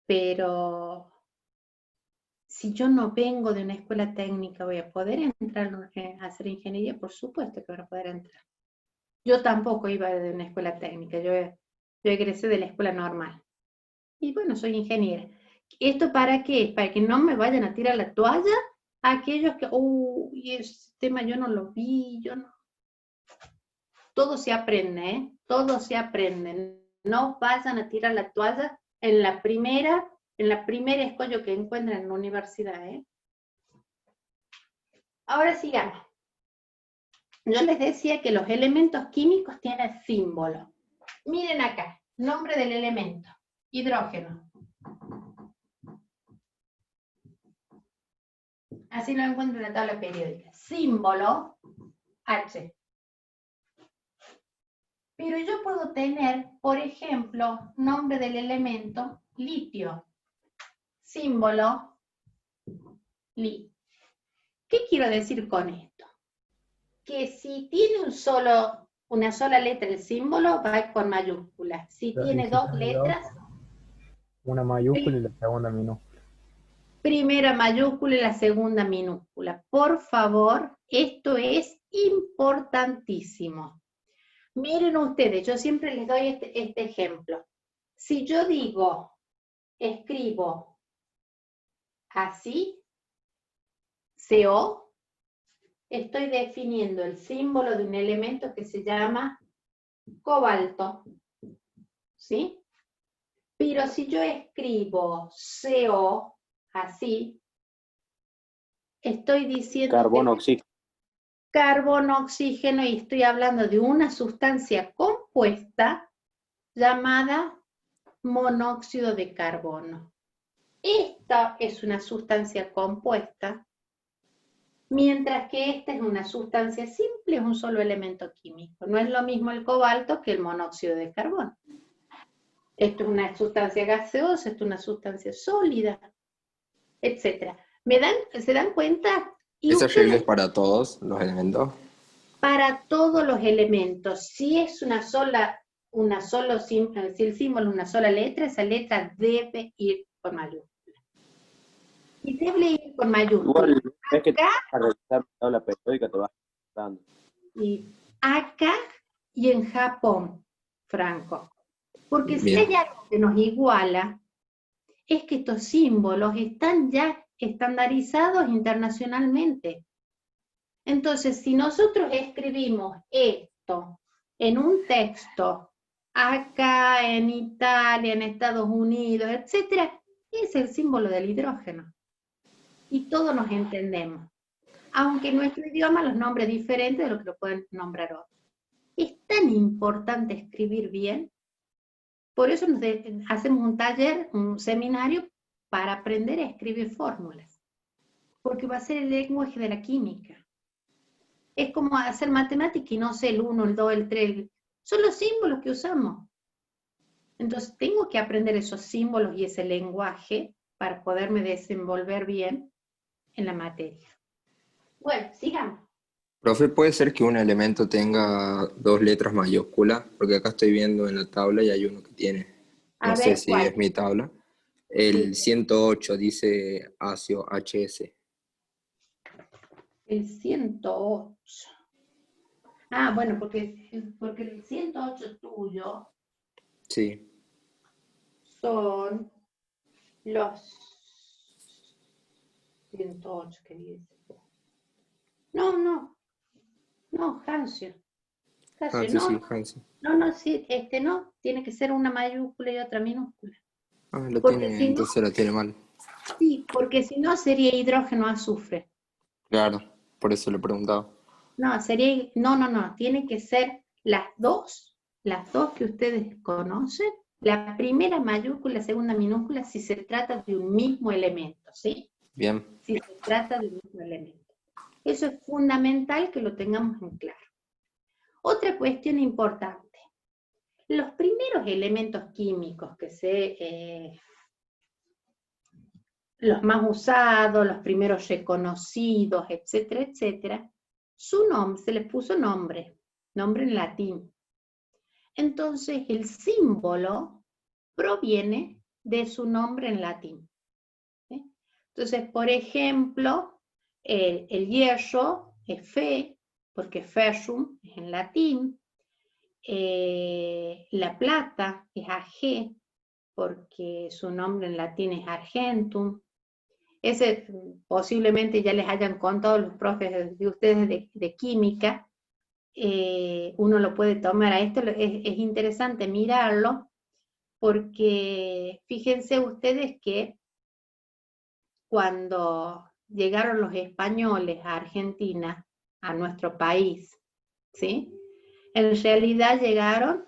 Pero si yo no vengo de una escuela técnica, ¿voy a poder entrar a hacer ingeniería? Por supuesto que voy a poder entrar. Yo tampoco iba de una escuela técnica, yo egresé de la escuela normal. Y bueno, soy ingeniera. ¿Esto para qué? Para que no me vayan a tirar la toalla a aquellos que, uy, ese tema yo no lo vi, yo no. Todo se aprende, ¿eh? Todo se aprende. No vayan a tirar la toalla en la primera escollo que encuentren en la universidad, ¿eh? Ahora sigamos. Yo les decía que los elementos químicos tienen símbolos. Miren acá, nombre del elemento, hidrógeno. Así lo encuentro en la tabla periódica. Símbolo, H. Pero yo puedo tener, por ejemplo, nombre del elemento, litio. Símbolo, Li. ¿Qué quiero decir con esto? Que si tiene una sola letra el símbolo, va con mayúscula. Si tiene dos letras, una mayúscula y la segunda minúscula. primera mayúscula y la segunda minúscula. Por favor, esto es importantísimo. Miren ustedes, yo siempre les doy este ejemplo. Si yo escribo así, CO, estoy definiendo el símbolo de un elemento que se llama cobalto, ¿sí? Pero si yo escribo CO así, estoy diciendo Carbono, oxígeno. carbono, oxígeno, y estoy hablando de una sustancia compuesta llamada monóxido de carbono. Esta es una sustancia compuesta, mientras que esta es una sustancia simple, es un solo elemento químico. No es lo mismo el cobalto que el monóxido de carbono. Esto es una sustancia gaseosa, esto es una sustancia sólida, etc. ¿Se dan cuenta? Y ¿Esa regla es ustedes, para todos los elementos? para todos los elementos, si es si el símbolo es una sola letra, esa letra debe ir con mayúscula. Y debe ir con mayúscula. Igual, es que te Acá, vas a revisar la tabla periódica, te vas dando. y acá y en Japón, Franco. Porque si Bien. hay algo que nos iguala, es que estos símbolos están ya estandarizados internacionalmente. Entonces, si nosotros escribimos esto en un texto, acá en Italia, en Estados Unidos, etc., es el símbolo del hidrógeno. Y todos nos entendemos. Aunque en nuestro idioma los nombres diferentes de lo que lo pueden nombrar otros. Es tan importante escribir bien. Por eso hacemos un taller, un seminario, para aprender a escribir fórmulas. Porque va a ser el lenguaje de la química. Es como hacer matemática y no sé el 1, el 2, el 3. Son los símbolos que usamos. Entonces tengo que aprender esos símbolos y ese lenguaje para poderme desenvolver bien en la materia. Bueno, sigamos. Profe, ¿puede ser que un elemento tenga dos letras mayúsculas? Porque acá estoy viendo en la tabla y hay uno que tiene. A No sé ver, si ¿cuál? es mi tabla. El Sí. 108 dice ASIO, HS. El 108. Ah, bueno, porque el 108 tuyo Sí. son los 108 que dice. No, Hansio. Hansi, No, sí, Hansi. no, sí, no, tiene que ser una mayúscula y otra minúscula. Ah, lo Porque tiene, si no, entonces lo tiene mal. sí, porque si no sería hidrógeno azufre. Claro, por eso le preguntaba. No, tiene que ser las dos que ustedes conocen, la primera mayúscula, la segunda minúscula, si se trata de un mismo elemento, ¿sí? Bien. Si se trata de un mismo elemento. Eso es fundamental que lo tengamos en claro. Otra cuestión importante. Los primeros elementos químicos los más usados, los primeros reconocidos, etcétera, etcétera, se les puso nombre en latín. Entonces el símbolo proviene de su nombre en latín. ¿Sí? Entonces, por ejemplo, el hierro es Fe, porque ferrum es en latín. La plata es Ag, porque su nombre en latín es argentum. Ese posiblemente ya les hayan contado los profes de ustedes de química. Uno lo puede tomar a esto, es interesante mirarlo, porque fíjense ustedes que cuando llegaron los españoles a Argentina, a nuestro país, ¿sí? En realidad llegaron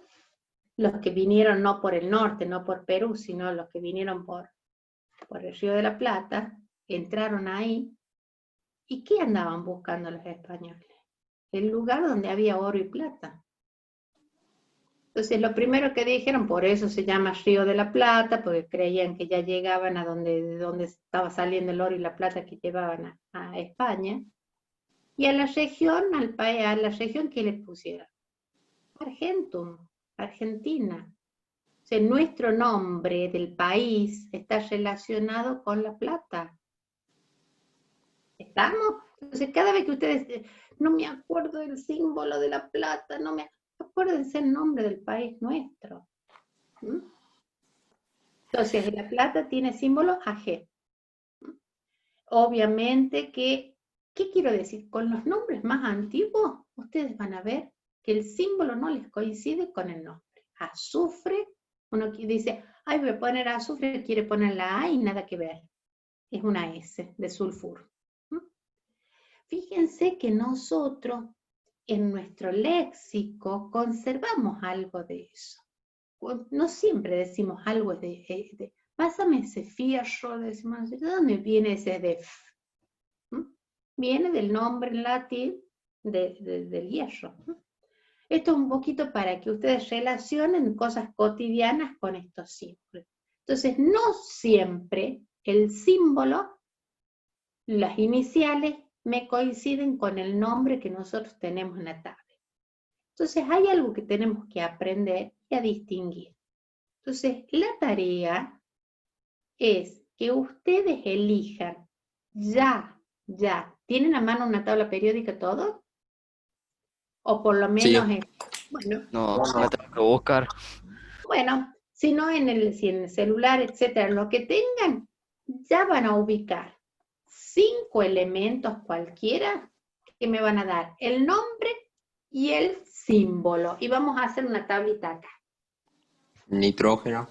los que vinieron no por el norte, no por Perú, sino los que vinieron por el Río de la Plata, entraron ahí. ¿Y qué andaban buscando los españoles? El lugar donde había oro y plata. Entonces lo primero que dijeron, por eso se llama Río de la Plata, porque creían que ya llegaban a de donde estaba saliendo el oro y la plata que llevaban a España. Y a la región, al país, a la región que le pusieron. Argentum, Argentina. O sea, nuestro nombre del país está relacionado con la plata. ¿Estamos? Entonces, cada vez que ustedes, no me acuerdo del símbolo de la plata, acuérdense el nombre del país nuestro. ¿Mm? Entonces, la plata tiene símbolo AG. Obviamente que, ¿qué quiero decir? Con los nombres más antiguos, ustedes van a ver que el símbolo no les coincide con el nombre. Azufre, uno dice, ay, voy a poner azufre, quiere poner la A y nada que ver. Es una S de sulfuro. Fíjense que nosotros en nuestro léxico conservamos algo de eso. No siempre decimos algo de pásame ese fierro, decimos, ¿de dónde viene ese def? Viene del nombre en latín del hierro. Esto es un poquito para que ustedes relacionen cosas cotidianas con estos símbolos. Entonces, no siempre el símbolo, las iniciales, me coinciden con el nombre que nosotros tenemos en la tabla. Entonces, hay algo que tenemos que aprender y a distinguir. Entonces, la tarea es que ustedes elijan ya. ¿Tienen a mano una tabla periódica todo? O por lo menos, Sí. bueno. No, la tengo que buscar. Bueno, si no si en el celular, etcétera, lo que tengan, ya van a ubicar 5 elementos cualquiera que me van a dar el nombre y el símbolo. Y vamos a hacer una tablita acá. Nitrógeno.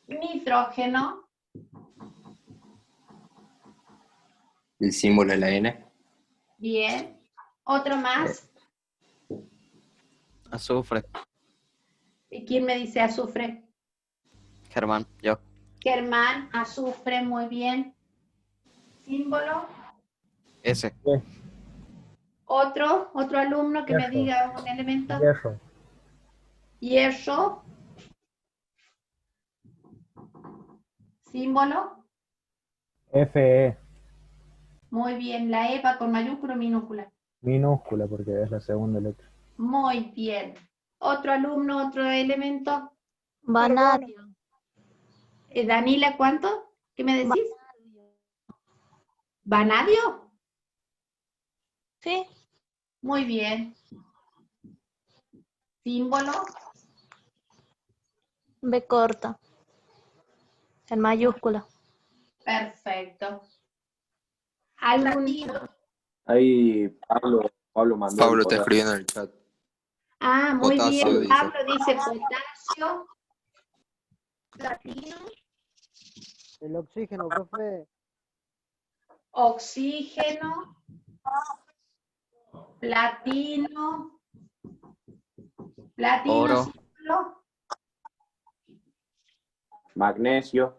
Nitrógeno. El símbolo de la N. Bien. Otro más. Azufre. ¿Y quién me dice azufre? Germán, yo. Germán, azufre, muy bien. Símbolo. S. Otro alumno que me Hierro. diga un elemento. Hierro. Hierro. Símbolo. Fe. Muy bien. La E va con mayúscula o minúscula. Minúscula porque es la segunda letra. Muy bien. Otro alumno, otro elemento. Vanadio. Danila, ¿cuánto? ¿Qué me decís? ¿Vanadio? Sí, Muy bien. Símbolo. B corta. En mayúscula. Perfecto. ¿Algún? Ahí Pablo mandó el Pablo está potasio. escribiendo en el chat. Ah, muy Potasio, bien. dice. Pablo dice potasio. Platino. El oxígeno, profe. Oxígeno. Platino. Platino, Oro. símbolo. Magnesio.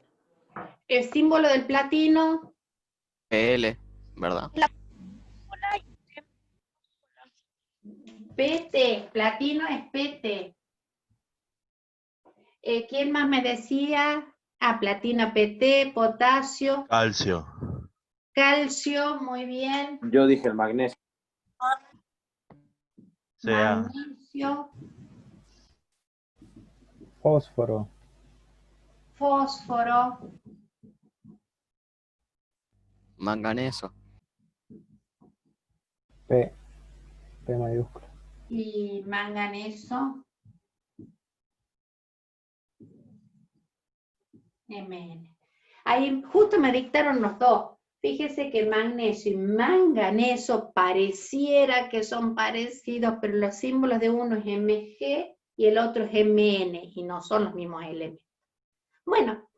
El símbolo del platino. PL, ¿verdad? PT. Platino es PT. ¿Quién más me decía? Platino PT, potasio, Calcio. calcio, muy bien. Yo dije el magnesio. Sea. Magnesio, Fósforo. fósforo, Manganeso. P. P mayúscula. y manganeso. Mn. Ahí justo me dictaron los dos. Fíjese que magnesio y manganeso pareciera que son parecidos, pero los símbolos de uno es Mg y el otro es Mn, y no son los mismos elementos. Bueno,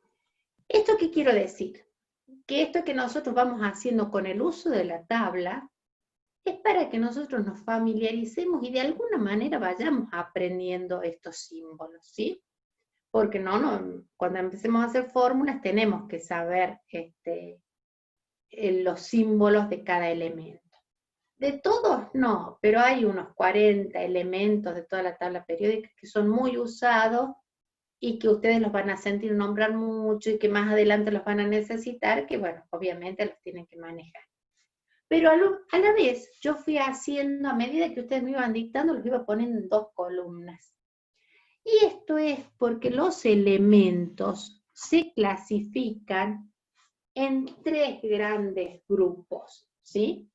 ¿esto qué quiero decir? Que esto que nosotros vamos haciendo con el uso de la tabla es para que nosotros nos familiaricemos y de alguna manera vayamos aprendiendo estos símbolos, ¿sí? Porque cuando empecemos a hacer fórmulas tenemos que saber los símbolos de cada elemento. De todos no, pero hay unos 40 elementos de toda la tabla periódica que son muy usados y que ustedes los van a sentir nombrar mucho y que más adelante los van a necesitar, que bueno, obviamente los tienen que manejar. Pero a la vez yo fui haciendo, a medida que ustedes me iban dictando, los iba poniendo en 2 columnas. Y esto es porque los elementos se clasifican en 3 grandes grupos, ¿sí?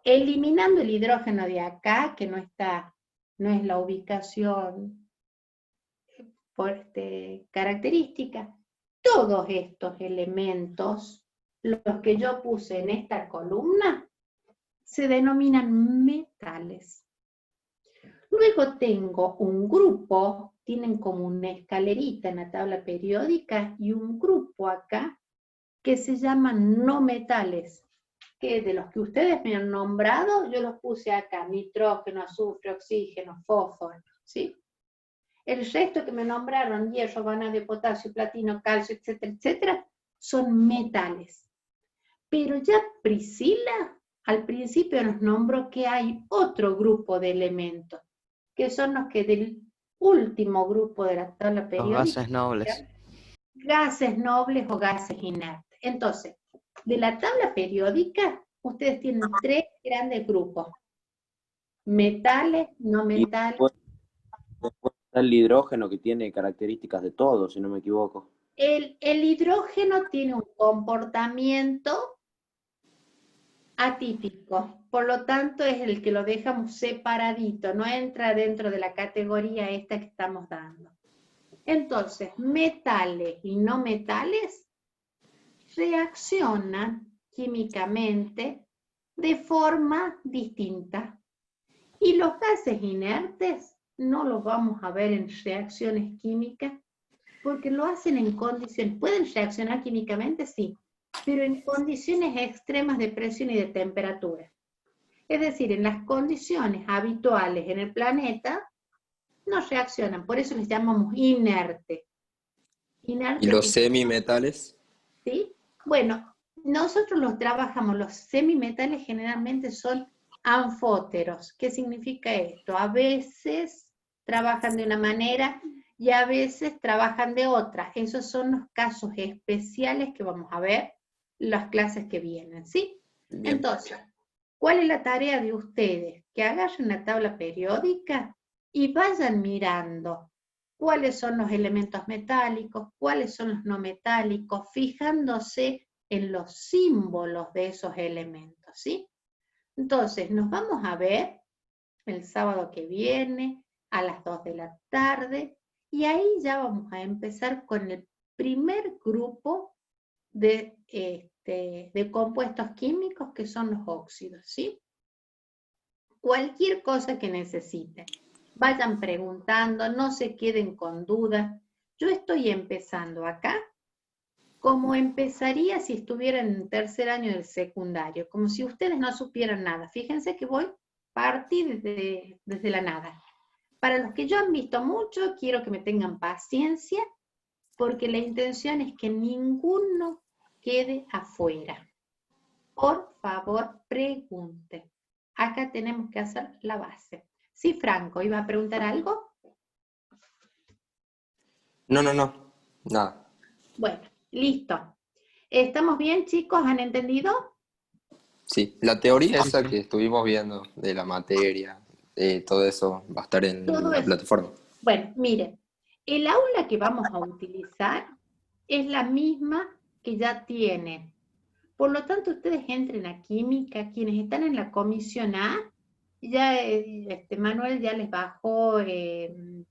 Eliminando el hidrógeno de acá, que no es la ubicación por característica, todos estos elementos, los que yo puse en esta columna, se denominan metales. Luego tengo un grupo, tienen como una escalerita en la tabla periódica, y un grupo acá que se llaman no metales, que de los que ustedes me han nombrado, yo los puse acá: nitrógeno, azufre, oxígeno, fósforo, ¿sí? El resto que me nombraron, hierro, vanadio, potasio, platino, calcio, etcétera, etcétera, son metales. Pero ya Priscila al principio nos nombró que hay otro grupo de elementos, que son los que del último grupo de la tabla periódica. Los gases nobles. Gases nobles o gases inertes. Entonces, de la tabla periódica, ustedes tienen 3 grandes grupos: metales, no metales. Después está el hidrógeno, que tiene características de todo, si no me equivoco. El hidrógeno tiene un comportamiento atípico, por lo tanto es el que lo dejamos separadito, no entra dentro de la categoría esta que estamos dando. Entonces, metales y no metales reaccionan químicamente de forma distinta. Y los gases inertes no los vamos a ver en reacciones químicas porque lo hacen en condiciones, pueden reaccionar químicamente, sí, pero en condiciones extremas de presión y de temperatura. Es decir, en las condiciones habituales en el planeta no reaccionan, por eso les llamamos inerte. ¿Y los semimetales? ¿Sí? Bueno, nosotros los trabajamos, los semimetales generalmente son anfóteros. ¿Qué significa esto? A veces trabajan de una manera y a veces trabajan de otra. Esos son los casos especiales que vamos a ver las clases que vienen, ¿sí? Bien. Entonces, ¿cuál es la tarea de ustedes? Que agarren la tabla periódica y vayan mirando cuáles son los elementos metálicos, cuáles son los no metálicos, fijándose en los símbolos de esos elementos, ¿sí? Entonces, nos vamos a ver el sábado que viene a las 2 de la tarde y ahí ya vamos a empezar con el primer grupo de compuestos químicos, que son los óxidos, ¿sí? Cualquier cosa que necesiten, vayan preguntando, no se queden con dudas. Yo estoy empezando acá como empezaría si estuviera en tercer año del secundario, como si ustedes no supieran nada. Fíjense que voy a partir desde la nada. Para los que ya han visto mucho, quiero que me tengan paciencia, porque la intención es que ninguno quede afuera. Por favor, pregunten. Acá tenemos que hacer la base. Sí, Franco, ¿iba a preguntar algo? No, nada. Bueno, listo. ¿Estamos bien, chicos? ¿Han entendido? Sí, la teoría Sí, esa sí. que estuvimos viendo de la materia, todo eso va a estar en Todo la eso. plataforma. Bueno, miren, el aula que vamos a utilizar es la misma que ya tienen. Por lo tanto, ustedes entren a química, quienes están en la comisión A, ya Manuel ya les bajó el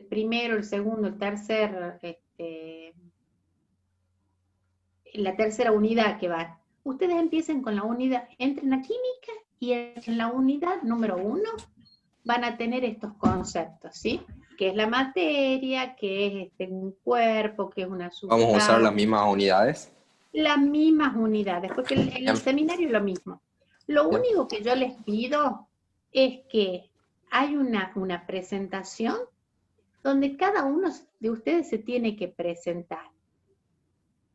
primero, el segundo, el tercer la tercera unidad que van. Ustedes empiecen con la unidad, entren a química y en la unidad número 1 van a tener estos conceptos, ¿sí? Que es la materia, que es un cuerpo, que es una sustancia. Vamos a usar las mismas unidades. Las mismas unidades, porque en Bien. el seminario es lo mismo. Lo Bien. único que yo les pido es que hay una presentación donde cada uno de ustedes se tiene que presentar.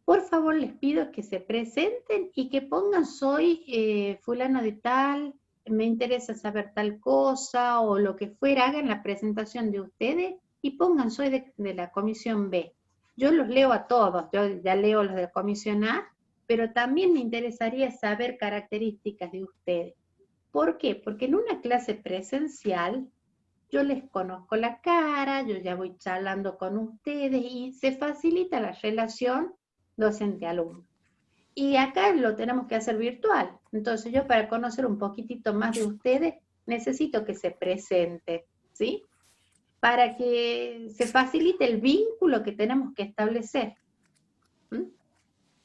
Por favor, les pido que se presenten y que pongan soy fulano de tal, me interesa saber tal cosa o lo que fuera, hagan la presentación de ustedes y pongan soy de la comisión B. Yo los leo a todos, yo ya leo los de la comisión A, pero también me interesaría saber características de ustedes. ¿Por qué? Porque en una clase presencial yo les conozco la cara, yo ya voy charlando con ustedes y se facilita la relación docente-alumno. Y acá lo tenemos que hacer virtual. Entonces yo para conocer un poquitito más de ustedes necesito que se presente, ¿sí? Para que se facilite el vínculo que tenemos que establecer.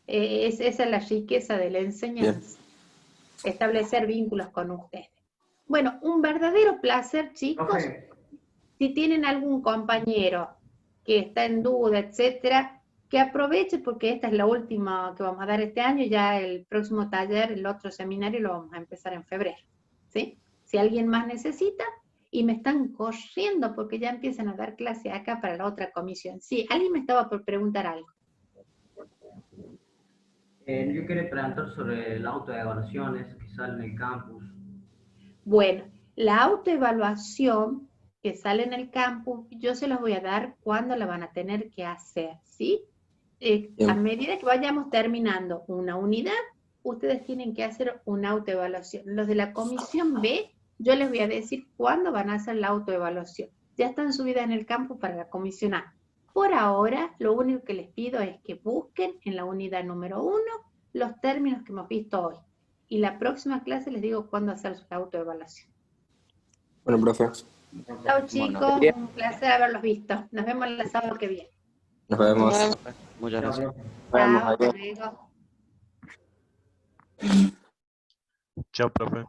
Esa es la riqueza de la enseñanza. Bien. Establecer vínculos con ustedes. Bueno, un verdadero placer, chicos. Okay. Si tienen algún compañero que está en duda, etcétera, que aproveche porque esta es la última que vamos a dar este año, ya el próximo taller, el otro seminario lo vamos a empezar en febrero, ¿sí? Si alguien más necesita, y me están corriendo porque ya empiezan a dar clase acá para la otra comisión. Sí, alguien me estaba por preguntar algo. Yo quería preguntar sobre las autoevaluaciones que salen en el campus. Bueno, la autoevaluación que sale en el campus, yo se los voy a dar cuando la van a tener que hacer, ¿sí? A medida que vayamos terminando una unidad, ustedes tienen que hacer una autoevaluación. Los de la comisión B, yo les voy a decir cuándo van a hacer la autoevaluación. Ya están subidas en el campus para la comisión A. Por ahora, lo único que les pido es que busquen en la unidad número 1 los términos que hemos visto hoy. Y la próxima clase les digo cuándo hacer su autoevaluación. Bueno, profe. Chao chicos, Bueno, un placer haberlos visto. Nos vemos el sábado que viene. Nos vemos. Muchas gracias. Chao, hasta luego. Chao, profe.